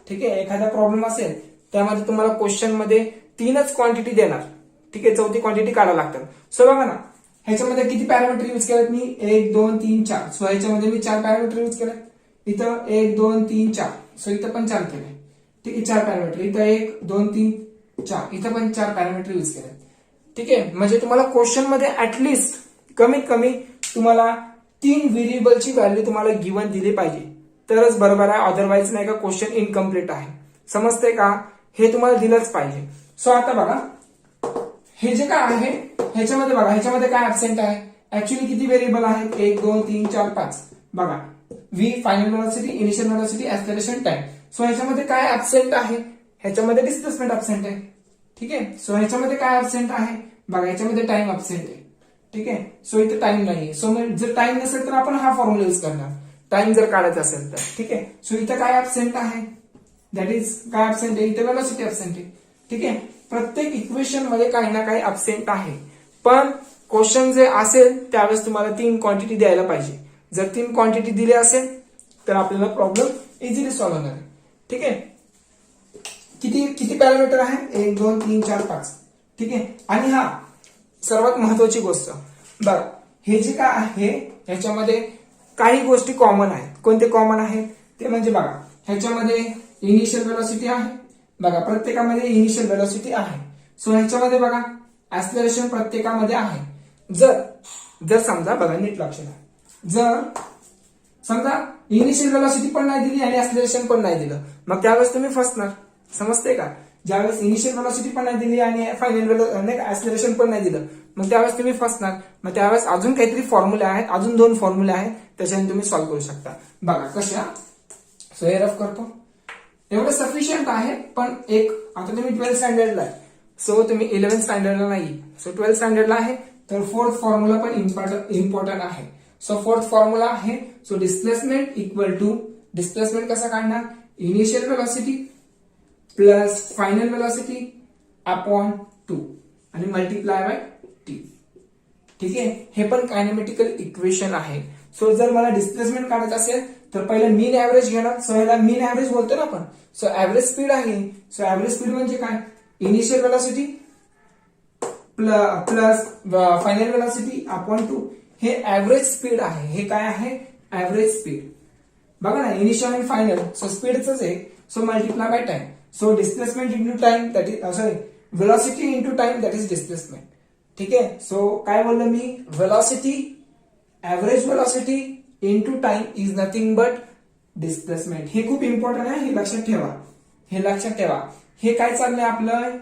[SPEAKER 1] ठीक आहे, एखादा प्रॉब्लेम असेल त्यामध्ये तुम्हाला क्वेश्चन मध्ये 3च क्वांटिटी देणार. ठीक आहे, चौथी क्वांटिटी काढायला लागतात. सो बघा ना, ह्याच्यामध्ये किती पॅरामीटर यूज केलेत मी, 1 2 3 4. सो ह्याच्यामध्ये मी 4 पॅरामीटर यूज केले. इथं 1 2 3 4. सो इथं पण 4 केले. ठीक आहे, 4 पॅरामीटर. इथं 1 2 3 4. इथं पण 4 पॅरामीटर यूज केले. ठीक आहे, म्हणजे तुम्हाला क्वेश्चन मध्ये ऍटलिस्ट कमीत कमी तुम्हाला 3 व्हेरिएबलची व्हॅल्यू तुम्हाला गिव्हन दिली पाहिजे तरच बरोबर आहे, अदरवाईज नाही का क्वेश्चन इनकम्प्लीट आहे. समजते का, हे तुम्हाला दिलंच पाहिजे. सो आता बघा हे जे काय आहे ह्याच्यामध्ये बघा, ह्याच्यामध्ये काय ऍबसेंट आहे, ऍक्च्युअली किती व्हेरिएबल आहेत, 1 2 3 4 5. बघा v final velocity, initial velocity, acceleration, time. So ह्याच्यामध्ये काय ऍबसेंट आहे, ह्याच्यामध्ये डिस्प्लेसमेंट ऍबसेंट आहे. ठीक आहे, सो ह्याच्यामध्ये काय ऍबसेंट आहे, बघा ह्याच्यामध्ये टाइम ऍबसेंट आहे. ठीक आहे, सो इथे टाइम नाहीये. सो जर टाइम नसेल तर आपण हा फॉर्म्युला यूज करणार, टाइम जर काढायचा असेल तर. ठीक आहे, सो इथं काय ऍबसेंट आहे, दॅट इज काय ऍबसेंट आहे, इथे वेलोसिटी ऍबसेंट आहे. ठीक आहे, प्रत्येक इक्वेशन मध्ये काही ना काही ऍबसेंट आहे. पण क्वेश्चन जे असेल त्यावेळेस तुम्हाला 3 क्वांटिटी द्यायला पाहिजे. जर 3 क्वांटिटी दिली असेल तर आपल्याला प्रॉब्लेम इझिली सॉल्व्ह होणार आहे. ठीक आहे. किती किती पॅरामीटर आहे? 1 2 3 4 5. ठीक आहे. आणि हा सर्वात महत्वाची गोष्ट बघा, हे जे काय आहे ह्याच्यामध्ये काही गोष्टी कॉमन आहेत. कोणते कॉमन आहेत ते म्हणजे बघा, ह्याच्यामध्ये इनिशियल व्हेलॉसिटी आहे. बघा प्रत्येकामध्ये इनिशियल व्हेलॉसिटी आहे. सो ह्याच्यामध्ये बघा ऍक्सलरेशन प्रत्येकामध्ये आहे. जर जर समजा बघा नीट लक्ष द्या, जर समजा इनिशियल व्हेलॉसिटी पण नाही दिली आणि ऍक्सलरेशन पण नाही दिलं, मग त्यावेळेस तुम्ही फसणार. समजते का? ज्यावेळेस इनिशियल व्हेलॉसिटी पण नाही दिली आणि फायनल ऍक्सलरेशन पण नाही दिलं, मग त्यावेळेस तुम्ही फसणार. मग त्यावेळेस अजून काहीतरी फॉर्म्युले आहेत, अजून 2 फॉर्म्युले आहेत, त्याच्याने तुम्ही सॉल्व्ह करू शकता. बघा कशा. सो हे रफ करतो. एवढं सफिशियंट आहे. पण एक आता तुम्ही 12th स्टँडर्डला आहे, सो तुम्ही 11th स्टँडर्डला नाही, सो 12th स्टँडर्डला आहे, तर 4th फॉर्म्युला पण इम्पॉर्टंट आहे. सो 4th फॉर्म्युला आहे, so displacement equal to, displacement कसा काढणार? Initial velocity plus final velocity upon 2 आणि मल्टिप्लाय बाय टी. ठीक आहे. हे पण कायनेमॅटिकल इक्वेशन आहे. सो जर मला डिस्प्लेसमेंट काढायचं असेल तर पहिले मीन ऍव्हरेज घेणार. सो ह्याला मीन ऍव्हरेज बोलतो ना आपण. सो ऍव्हरेज स्पीड आहे. सो ऍव्हरेज स्पीड म्हणजे काय? Initial velocity plus final velocity upon 2. हे ऍव्हरेज स्पीड आहे. हे काय आहे? Average speed. बघा ना, इनिशियल आणि फायनल, सो स्पीडच आहे. So multiply by time. So displacement into time that is sorry velocity into time that is displacement. ठीक आहे. सो काय बोललो मी? Velocity, average velocity into time is nothing but displacement. हे खूप इम्पॉर्टंट आहे. हे लक्षात ठेवा. हे लक्षात ठेवा. हे काय चाललंय आपलं?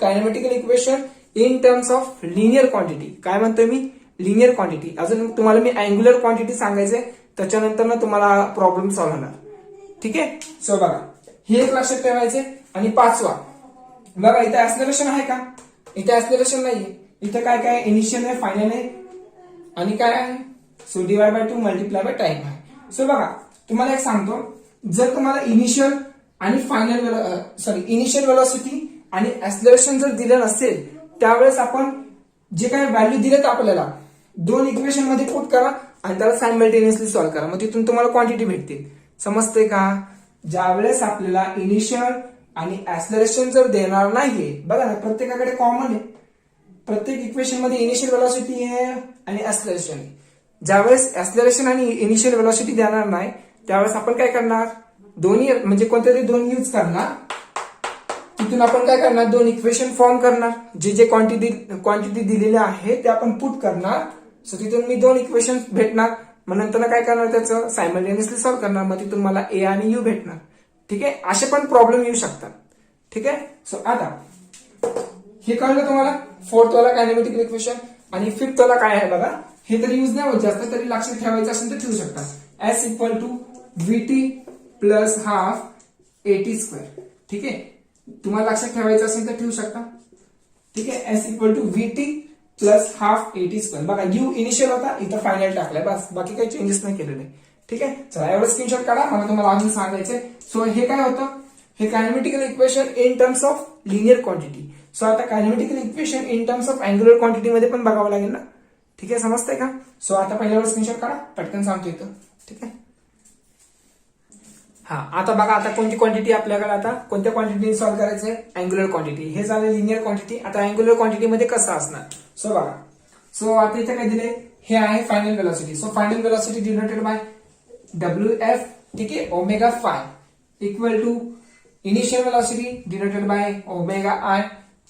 [SPEAKER 1] Kinematical equation in terms of linear quantity. काय म्हणतोय मी? Linear quantity. अजून तुम्हाला मी अँग्युलर क्वांटिटी सांगायचंय, त्याच्यानंतर ना तुम्हाला प्रॉब्लेम सॉल्व्ह होणार. ठीक आहे. सो बघा, हे एक लक्षात ठेवायचे. आणि 5वा बघा, इथे ऍक्सलरेशन आहे का? इथे ऍक्सलरेशन नाहीये. इथे काय काय? इनिशियल आहे, फायनल आहे आणि काय आहे? So divide by 2 multiply by time आहे. सो बघा, तुम्हाला एक सांगतो, जर तुम्हाला इनिशियल आणि फायनल इनिशियल व्हेलॉसिटी आणि ऍक्सलरेशन जर दिलं नसेल, त्यावेळेस आपण जे काही व्हॅल्यू दिलेत आपल्याला 2 इक्वेशन मध्ये पुट करा आणि त्याला सायमल्टेनियसली सॉल्व्ह करा. मग तिथून तुम्हाला क्वांटिटी भेटतील. समजते का? ज्यावेळेस आपल्याला इनिशियल आणि ऍक्सलरेशन जर देणार नाहीये, बघा ना प्रत्येकाकडे कॉमन आहे. प्रत्येक इक्वेशन मध्ये इनिशियल व्हेलॉसिटी आहे आणि ऍक्सलरेशन आहे. ज्यावेळेस ऍक्सलरेशन आणि इनिशियल व्हेलॉसिटी देणार नाही, त्यावेळेस आपण काय करणार? दोन्ही म्हणजे कोणत्या तरी 2 यूज करणार. तिथून आपण काय करणार? 2 इक्वेशन फॉर्म करणार. जे जे क्वांटिटी दिलेले आहे ते आपण पुट करणार. सो तिथून मी 2 इक्वेशन भेटणार. मग नंतर काय करणार? त्याचं सायमल्टेनियसली सॉल्व्ह करणार. मग तिथून मला ए आणि यू भेटणार. ठीक आहे. असे पण प्रॉब्लेम येऊ शकतात. ठीक आहे. सो आता हे कळलं तुम्हाला? 4th वाला कायनेमॅटिकल इक्वेशन. आणि 5th वाला काय आहे बघा. हे तरी यूज नाही होत जास्त, तरी लक्षात ठेवायचं असेल तर ठेवू शकता. S equal to VT plus half AT square. ठीक आहे. तुम्हाला लक्षात ठेवायचं असेल तर ठेवू शकता. ठीक आहे. S equal to VT plus half AT square. बघा, यू इनिशियल होता, इथं फायनल टाकलाय, बस बाकी काही चेंजेस नाही केलेले. ठीक आहे. चला एवढं स्क्रीनशॉट काढा. मला तुम्हाला अजून सांगायचंय. सो हे काय होतं? हे kinematical equation in terms of linear quantity. So आता kinematical equation in terms of angular quantity मध्ये पण बघावं लागेल ना. ठीक आहे. समजतंय का? सो आता पहिल्यावर स्क्रीनशॉट काढा, पटकन सांगतो इथं. ठीक आहे. हा, आता बघा, आता कोणती क्वांटिटी आपल्याकडे, आता कोणत्या क्वांटिटी सॉल्व्ह करायचंय? Angular quantity. हे झालं लिनियर क्वांटिटी. आता अँग्युलर क्वांटिटी मध्ये कसं असणार? सो बघा, सो आता इथे काय दिले? हे आहे final velocity. So final velocity denoted by WF. ठीक आहे. Omega phi equal to initial velocity denoted by omega I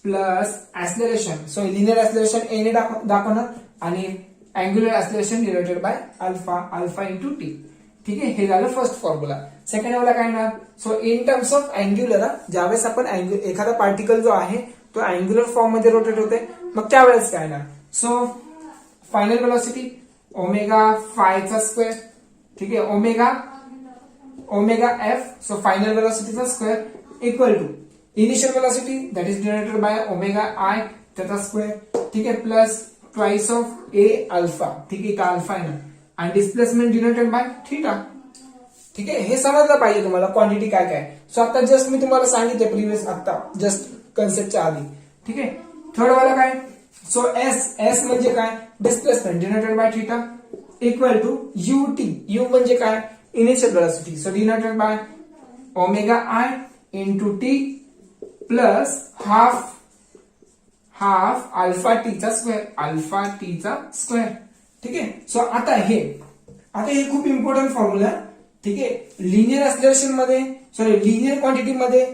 [SPEAKER 1] plus acceleration. So linear acceleration a ने दाखवणार आणि angular acceleration denoted by alpha into t. ठीक आहे. हे झालं first formula. Second वाला काय येणार? So in terms of angular, ज्यावेळेस आपण एखादा पार्टिकल जो आहे तो अँग्युलर फॉर्म मध्ये रोटेट होते, मग त्यावेळेस काय येणार? सो फायनल व्हेलॉसिटी ओमेगा फायचा स्क्वेअर. ठीक आहे. Omega f. सो फायनल व्हेलॉसिटीचा square equal to initial velocity that is denoted by omega I त्याचा स्क्वेअर. ठीक आहे. Plus twice of a alpha. ठीक आहे. का अल्फा येणार आणि डिस्प्लेसमेंट डिनोटेड बाय थीटा. ठीक आहे. हे समजलं पाहिजे तुम्हाला क्वांटिटी काय काय. सो आता जस्ट मी तुम्हाला सांगितलं प्रिव्हियस, आता जस्ट कन्सेप्टच्या आधी. ठीक आहे. थर्ड वाला काय? सो एस म्हणजे काय, displacement denoted by theta equal to U म्हणजे काय, initial velocity, so denoted by omega I into T plus half alpha T चा स्क्वेअर, ठीक आहे. सो आता हे खूप इम्पॉर्टंट फॉर्म्युला, ठीक आहे. लिनियर ऍक्सलरेशन मध्ये, लिनियर क्वांटिटी मध्ये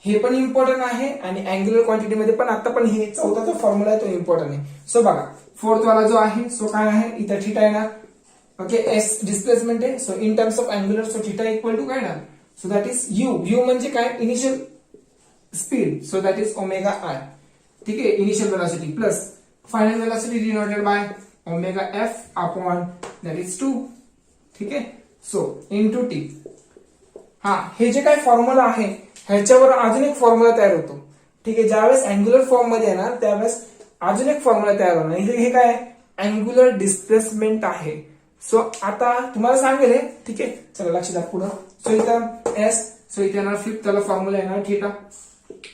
[SPEAKER 1] हे पण इम्पॉर्टंट आहे आणि अँग्युलर क्वांटिटी मध्ये पण. आता पण हे चौथा जो फॉर्म्युला आहे तो इम्पॉर्टंट आहे. सो बघा फोर्थ वाला जो आहे सो काय आहे, इथं थिटा येणार, ओके. एस डिस्प्लेसमेंट आहे, so in terms of angular so theta equal to काय येणार, सो दॅट इज यू म्हणजे काय, initial speed, so that is omega I, ठीक आहे, initial velocity plus final velocity denoted by omega F upon that is 2, ठीक आहे. So into T. हे जे काय फॉर्म्युला आहे ह्याच्यावर अजून एक फॉर्म्युला तयार होतो, ठीक आहे. ज्यावेळेस अँग्युलर फॉर्म मध्ये येणार त्यावेळेस अजून एक फॉर्म्युला तयार होणार. हे काय अँग्युलर डिस्प्लेसमेंट आहे. सो आता तुम्हाला सांगेल, ठीक आहे. चला लक्ष द्या पुढं. सो इथं एस, सो इथे येणार फिफ्थ त्याला फॉर्म्युला येणार थिटा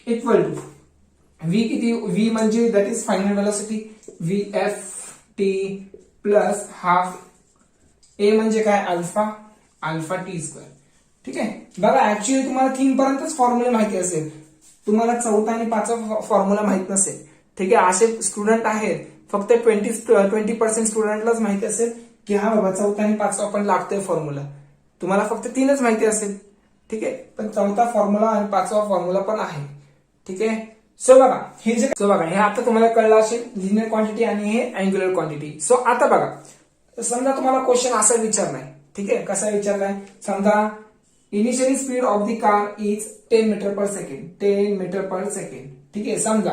[SPEAKER 1] इक्वल टू व्ही किती, व्ही म्हणजे that is final velocity, v f t plus half a म्हणजे काय, अल्फा टी स्क्वेअर, ठीक आहे. बघा ऍक्च्युअली तुम्हाला 3 पर्यंतच फॉर्म्युला माहिती असेल, तुम्हाला चौथा आणि पाचवा फॉर्म्युला माहित नसेल, ठीक आहे. असे स्टुडंट आहेत फक्त 20% स्टुडंटलाच माहिती असेल की हा बाबा चौथा आणि पाचवा पण लागतोय फॉर्म्युला, तुम्हाला फक्त 3च माहिती असेल, ठीक आहे. पण चौथा फॉर्म्युला आणि पाचवा फॉर्म्युला पण आहे, ठीक आहे. सो बघा हे आता तुम्हाला कळलं असेल, लिनियर क्वांटिटी आणि हे अँग्युलर क्वांटिटी. सो आता बघा समजा तुम्हाला क्वेश्चन असा विचारलाय, ठीक आहे. कसा विचारलाय, समजा initially speed of the car is 10 metre per second, ठीक आहे समजा,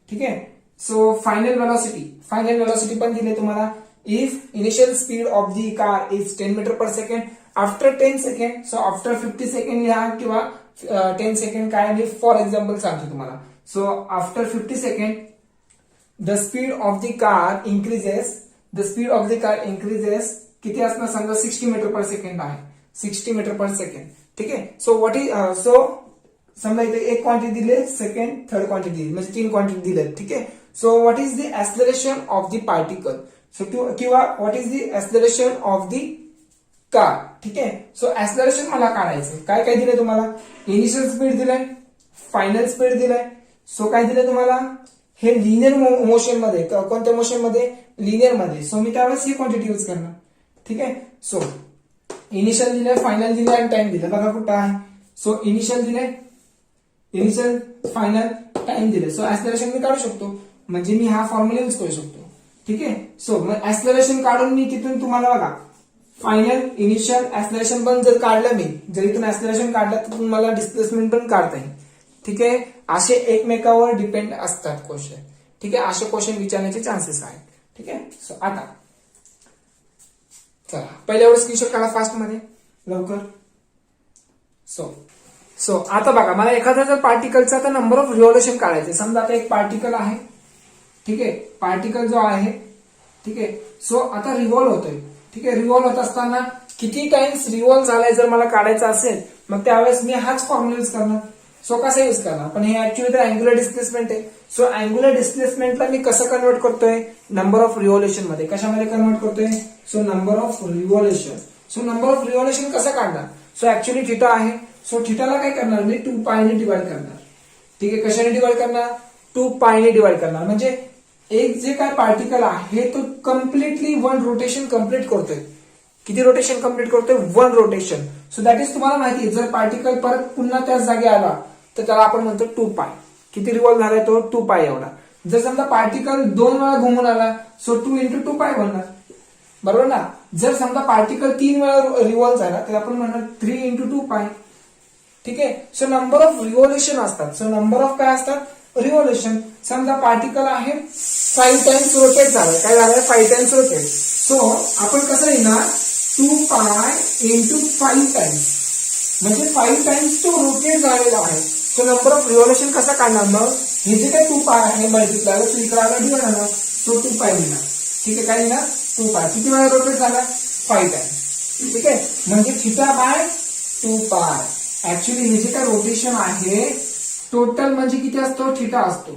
[SPEAKER 1] ठीक आहे. सो फायनल वेलोसिटी पण दिले तुम्हाला, if initial speed of the car is 10 metre per second after 10 second, so after 50 second लिहा किंवा 10 सेकंड काय, मी फॉर एक्झाम्पल सांगतो तुम्हाला. So after 50 second the speed of the car increases, किती असणार, समजा 60 मीटर पर सेकंड आहे, 60 metre per second, ठीक आहे. सो व्हॉट इज, सो समजा इथे एक क्वांटिटी दिले, सेकंड थर्ड क्वांटिटी दिली, म्हणजे 3 क्वांटिटी दिले, ठीक आहे. So what is the acceleration of the particle, so किंवा what is the acceleration of the car, ठीक आहे. सो ऍक्सलरेशन मला काढायचं, काय काय दिलंय तुम्हाला, इनिशियल स्पीड दिलंय, फायनल स्पीड दिलंय. सो काय दिलंय तुम्हाला, हे लिनियर मोशन मध्ये, कोणत्या मोशन मध्ये, लिनियर मध्ये. सो मी त्यावेळेस ही क्वांटिटी यूज करणार, ठीक आहे. सो इनिशियल दिलंय, फायनल दिलंय आणि टाइम दिलं, बघा कुठं आहे. सो इनिशियल दिलंय, फायनल, टाइम दिले. सो ऍक्सलरेशन मी काढू शकतो, म्हणजे मी हा फॉर्म्युला यूज करू शकतो, ठीक आहे. सो मग ऍक्सलरेशन काढून मी तिथून तुम्हाला बघा फायनल, इनिशियल, ऍक्सलरेशन पण जर काढलं मी, जर इथून ऍक्सलरेशन काढलं तर तुम्हाला डिस्प्लेसमेंट पण काढता येईल, ठीक आहे. असे एकमेकावर डिपेंड असतात क्वेश्चन, ठीक आहे. असे क्वेश्चन विचारण्याचे चान्सेस आहेत, ठीक आहे. सो आता चला पहिल्यावर स्क्रीनशॉट काढा फास्ट मध्ये लवकर. सो आता बघा मला एखाद्या जर पार्टिकलचा आता नंबर ऑफ रिव्हॉल्युशन काढायचे, समजा आता एक पार्टिकल आहे, ठीक आहे. पार्टिकल जो आहे, ठीक आहे. सो आता रिव्हॉल्व होतोय, ठीक आहे. रिव्हॉल्व होत असताना किती टाइम्स रिव्हॉल्व झालाय जर मला काढायचा असेल, मग त्यावेळेस मी हाच फॉर्म्युला यूज करणार. सो कसा यूज करणार, पण हे ऍक्च्युअली तर अँग्युलर डिस्प्लेसमेंट आहे. सो अँग्युलर डिस्प्लेसमेंटला मी कसं कन्वर्ट करतोय, नंबर ऑफ रिव्हॉल्युशन मध्ये, कशामध्ये कन्वर्ट करतोय, so number of revolution. So number of revolution कसं काढणार, सो ऍक्च्युअली थिटा आहे, सो थिटाला काय करणार मी 2 पायने डिवाइड करणार, ठीक आहे. कशाने डिवाइड करणार, 2 पायने डिवाइड करणार, म्हणजे एक जे काय पार्टिकल आहे तो कम्प्लिटली 1 रोटेशन कम्प्लीट करतोय. किती रोटेशन कम्प्लीट करतोय, 1 रोटेशन. सो दॅट इज तुम्हाला माहिती आहे, जर पार्टिकल परत पुन्हा त्याच जागी आला तर त्याला आपण म्हणतो 2 पाय. किती रिव्हॉल्व झालाय तो, 2 पाय एवढा. जर समजा पार्टिकल 2 वेळा घुमून आला, सो 2 into 2 पाय बनणार, बरोबर ना. जर समजा पार्टिकल 3 वेळा रिव्हॉल्व झाला तर आपण म्हणणार 3 into 2 पाय, ठीक आहे. सो नंबर ऑफ रिव्हॉल्युशन असतात, सो नंबर ऑफ काय असतात, रिव्हॉल्युशन. समजा पार्टिकल आहे 5 टाइम्स रोटेट झालं, काय झालंय 5 टाइम्स रोटेट. सो आपण कसं लिहिणार, 2 पाय इंटू 5 टाइम्स, म्हणजे 5 टाइम्स तो रोटेट झालेला आहे. सो नंबर ऑफ रिव्हॉल्युशन कसा काढणार, मग हे जे काही 2 पाय आहे मल्टिप्लाय, तो इकडे आला डिवाइड आला, तो 2 पाय लिहिणार, ठीक आहे. काय लिहिणार, 2 पाय. किती वेळा रोटेट झाला, 5 टाइम्स, ठीक आहे. म्हणजे थिटा बाय 2 पाय. ऍक्च्युअली हे जे काय रोटेशन आहे टोटल म्हणजे किती असतो, थिटा असतो,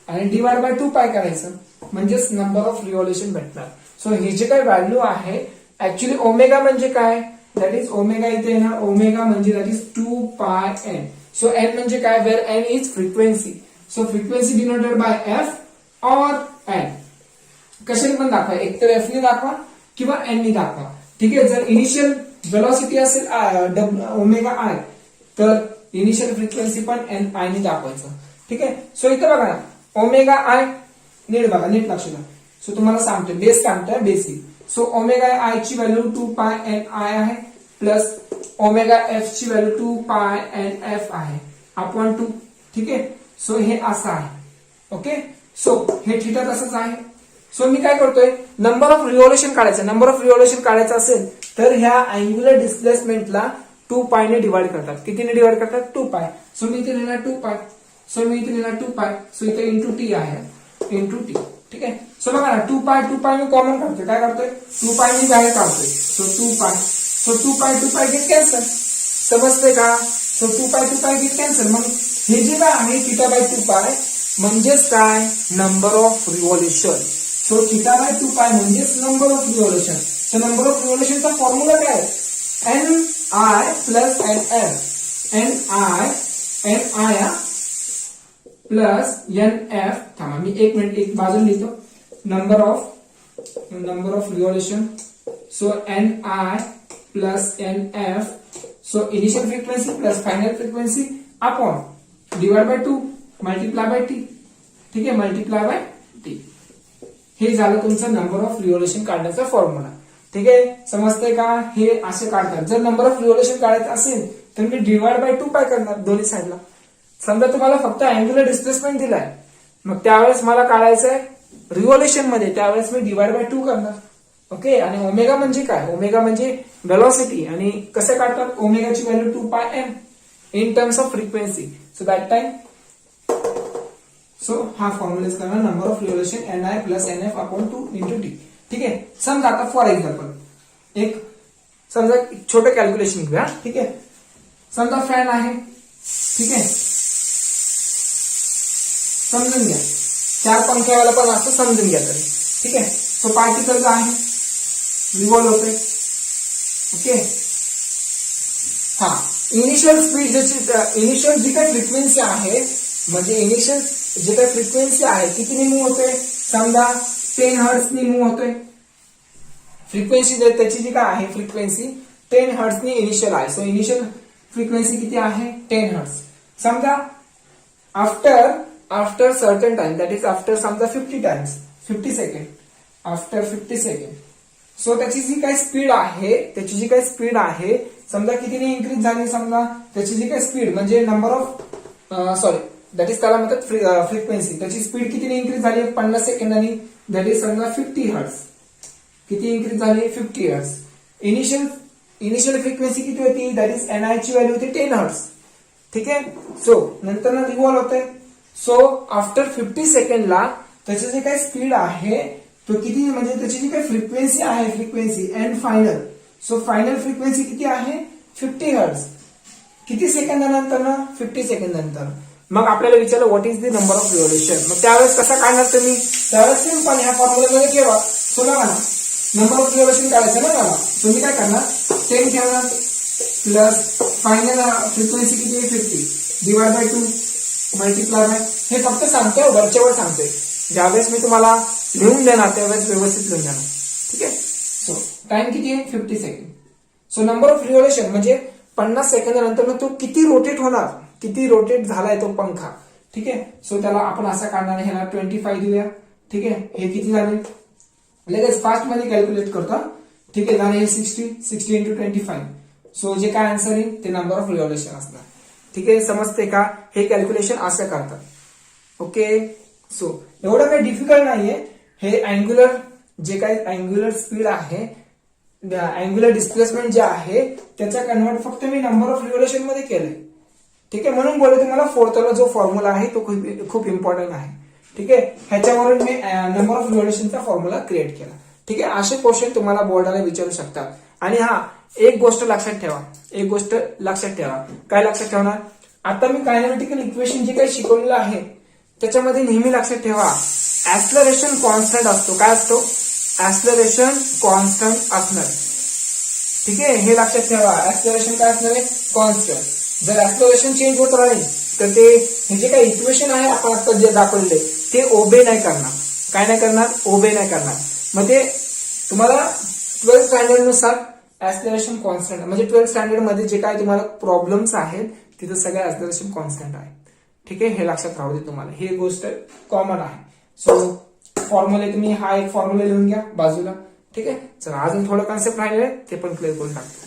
[SPEAKER 1] आणि डिवाइड बाय 2 पाय करायचं, म्हणजेच नंबर ऑफ रिव्होल्युशन भेटणार. सो हे जे काही व्हॅल्यू आहे ऍक्च्युली ओमेगा म्हणजे काय, दॅट इज ओमेगा इथे येणार. ओमेगा म्हणजे that is 2πn. So N म्हणजे काय, where N is frequency. So frequency denoted by F और एन. कशाने पण दाखवा, एक तर एफ ने दाखवा किंवा एन ने दाखवा. ठीक आहे. जर इनिशियल वेलोसिटी असेल ओमेगा आय तर इनिशियल फ्रिक्वेन्सी पण एन आय ने दाखवायचं. ठीक आहे. सो इथे बघा ना, ओमेगा आय नीट बघा, नीट लक्ष द्या. सो तुम्हाला सांगतोय, बेस सांगतोय बेसिक. सो ओमेगा आय ची व्हॅल्यू 2πn आय आहे प्लस ओमेगा एफ ची व्हॅल्यू 2πn एफ आहे अपॉन 2. ठीक आहे. सो हे असं आहे. ओके. सो हे थिटा तसंच आहे. सो मी काय करतोय, नंबर ऑफ रिव्होल्युशन काढायचं. नंबर ऑफ रिव्होल्युशन काढायचं असेल तर ह्या अँग्युलर डिस्प्लेसमेंटला 2π ने डिवाइड करतात. कितीने डिवाइड करतात, 2π. सो मी इथे लिहिणार 2π. सो मी इथे लिहिणार 2π. सो इथे इंटू टी आहे, इंटू टी. ठीक आहे. सो बघा ना, 2π मी कॉमन काढतोय. काय करतोय, 2π मी बाहेर काढतोय. सो 2π. So 2π get cancel. समजतंय का. So 2π get cancel. मग हे जे काय आहे थिटा बाय 2π म्हणजेच काय, number of revolution. So theta by 2π म्हणजेच number of revolution. So number of रिव्होल्युशनचा फॉर्म्युला काय आहे, n i plus n f. N i plus n f. थांबा मी एक मिनिट एक बाजूला लिहितो. Number of revolution. So n i plus n f. So initial frequency plus final frequency upon divide by 2 multiply by t. ठीक आहे. Multiply by t. हे झालं तुमचं नंबर ऑफ रिव्होल्युशन काढण्याचा फॉर्म्युला. ठीक आहे. समजतंय का. हे असे काढतात. जर नंबर ऑफ रिव्होल्युशन काढायचं असेल तर मी डिवाइड बाय 2π करणार दोन्ही साईडला. समजा तुम्हाला फक्त अँग्युलर डिस्प्लेसमेंट दिलाय, मग त्यावेळेस मला काढायचं आहे रिव्होल्युशन मध्ये, त्यावेळेस मी डिवाइड बाय 2 करणार. ओके. आणि ओमेगा म्हणजे काय, ओमेगा म्हणजे वेलोसिटी. आणि कसं काढतात, ओमेगाची value 2πn in terms of frequency. So that time so हा फॉर्म्युला करणार number of revolution n i plus n f upon 2 into t. ठीक आहे. समजा आता फॉर एक्झाम्पल एक समजा छोटं कॅल्क्युलेशन घेऊया. ठीक आहे. समजा फॅन आहे. ठीक आहे. समजून घ्या, 4 पंख्यावाला पण असं समजून घ्या तरी. ठीक आहे. तो पार्टिकल जो आहे रिव्हॉल्व होतोय. ओके. हा इनिशियल स्पीड ज्याची इनिशियल जी काही फ्रिक्वेन्सी आहे, म्हणजे इनिशियल जे काही फ्रिक्वेन्सी आहे कितीने मूव्ह होतोय, समजा 10 हर्ट्झनी मूव्ह होतोय. फ्रिक्वेन्सी त्याची जी काय आहे फ्रिक्वेन्सी 10 हर्ट्झनी इनिशियल आहे. सो इनिशियल फ्रिक्वेन्सी किती आहे, 10 हर्ट्झ. समजा after certain time, that is after समजा 50 times, 50 second, after 50 second. So त्याची जी काही स्पीड आहे समजा कितीने इन्क्रीज झाली, समजा त्याची जी काही स्पीड म्हणजे नंबर ऑफ दॅट इज त्याला म्हणतात फ्रिक्वेन्सी. त्याची स्पीड कितीने इन्क्रीज झाली 50 सेकंदांनी, दॅट इज समजा 50 हर्ट्झ. किती इन्क्रीज झाली 50 हर्ट्झ. इनिशियल फ्रिक्वेन्सी किती होती, दॅट इज एन आय ची व्हॅल्यू होती 10 हर्ट्झ. ठीक आहे. सो नंतर ना रिव्हॉल्व होते. सो आफ्टर 50 सेकंडला त्याची जी काही स्पीड आहे तो किती, म्हणजे त्याची जी काही फ्रिक्वेन्सी आहे frequency N final. So final frequency किती आहे 50 हर्ट्झ. किती सेकंदानंतर ना 50 सेकंदानंतर. मग आपल्याला विचारलं what is the number of revolution. मग त्यावेळेस कसा काढणार तुम्ही, त्यावेळेस सिंपल ह्या फॉर्म्युलामध्ये ठेवा. सो बघा ना, नंबर ऑफ रिव्होल्युशन काढायचं ना मला. सो मी काय करणार 10 ठेवणार प्लस फायनल फ्रिक्वेन्सी किती आहे 50 डिवाइड बाय 2 मल्टीप्लाय बाय. हे फक्त सांगतोय, वरच्या वर सांगतोय. ज्यावेळेस मी तुम्हाला लिहून देणार त्यावेळेस व्यवस्थित लिहून देणार. ठीक आहे. सो टाइम किती आहे 50 second. So number of revolution म्हणजे 50 सेकंदानंतर तो किती रोटेट होणार, किती रोटेट झालाय तो पंखा. ठीक आहे. सो त्याला आपण असा काढणार, ह्याला 25 देऊया. ठीक आहे. हे किती झाले लगेच फास्ट मध्ये कॅल्क्युलेट करतो. ठीक आहे. झाले हे 60 इंटू 25. सो जे काय आन्सर आहे ते नंबर ऑफ रिव्होल्युशन असणार. ठीक आहे. समजते का. हे कॅल्क्युलेशन असं करतात. ओके. सो एवढं काही डिफिकल्ट नाहीये. हे अँग्युलर जे काही अँग्युलर स्पीड आहे, अँग्युलर डिस्प्लेसमेंट जे आहे त्याचा कन्वर्ट फक्त मी नंबर ऑफ रिव्होल्युशन मध्ये केलंय. ठीक आहे. म्हणून बोलतो तुम्हाला फोर्थला जो फॉर्म्युला आहे तो खूप इम्पॉर्टंट आहे. ठीक आहे. ह्याच्यावरून मी नंबर ऑफ रिव्होल्युशनचा फॉर्म्युला क्रिएट केला. ठीक आहे. असे क्वेश्चन तुम्हाला बोर्डाला विचारू शकतात. आणि हा एक गोष्ट लक्षात ठेवा. काय लक्षात ठेवणार, आता मी कायनेमॅटिकल इक्वेशन जे काही शिकवलेलं आहे त्याच्यामध्ये नेहमी लक्षात ठेवा ऍक्सलरेशन कॉन्स्टंट असतो. काय असतो? ऍक्सलरेशन कॉन्स्टंट असणार. ठीक आहे, हे लक्षात ठेवा. ऍक्सलरेशन काय असणार आहे? कॉन्स्टंट. जर ऍक्सलरेशन चेंज होत राहील तर ते हे जे काही इक्वेशन आहे आपण आता जे दाखवले ते ओबे नाही करणार. काय नाही करणार? ओबे नाही करणार. मग ते तुम्हाला 12th स्टँडर्ड नुसार ऍक्सलरेशन कॉन्स्टंट म्हणजे 12th स्टँडर्ड मध्ये जे काय तुम्हाला प्रॉब्लेम्स आहेत तिथे सगळे ऍक्सलरेशन कॉन्स्टंट आहे. ठीक आहे, हे लक्षात राहू दे तुम्हाला. ही गोष्ट कॉमन आहे. सो फॉर्म्युले तुम्ही हा एक फॉर्म्युला लिहून घ्या बाजूला. ठीक आहे, चला अजून थोडं कॉन्सेप्ट राहिले ते पण क्लिअर करून टाकतो.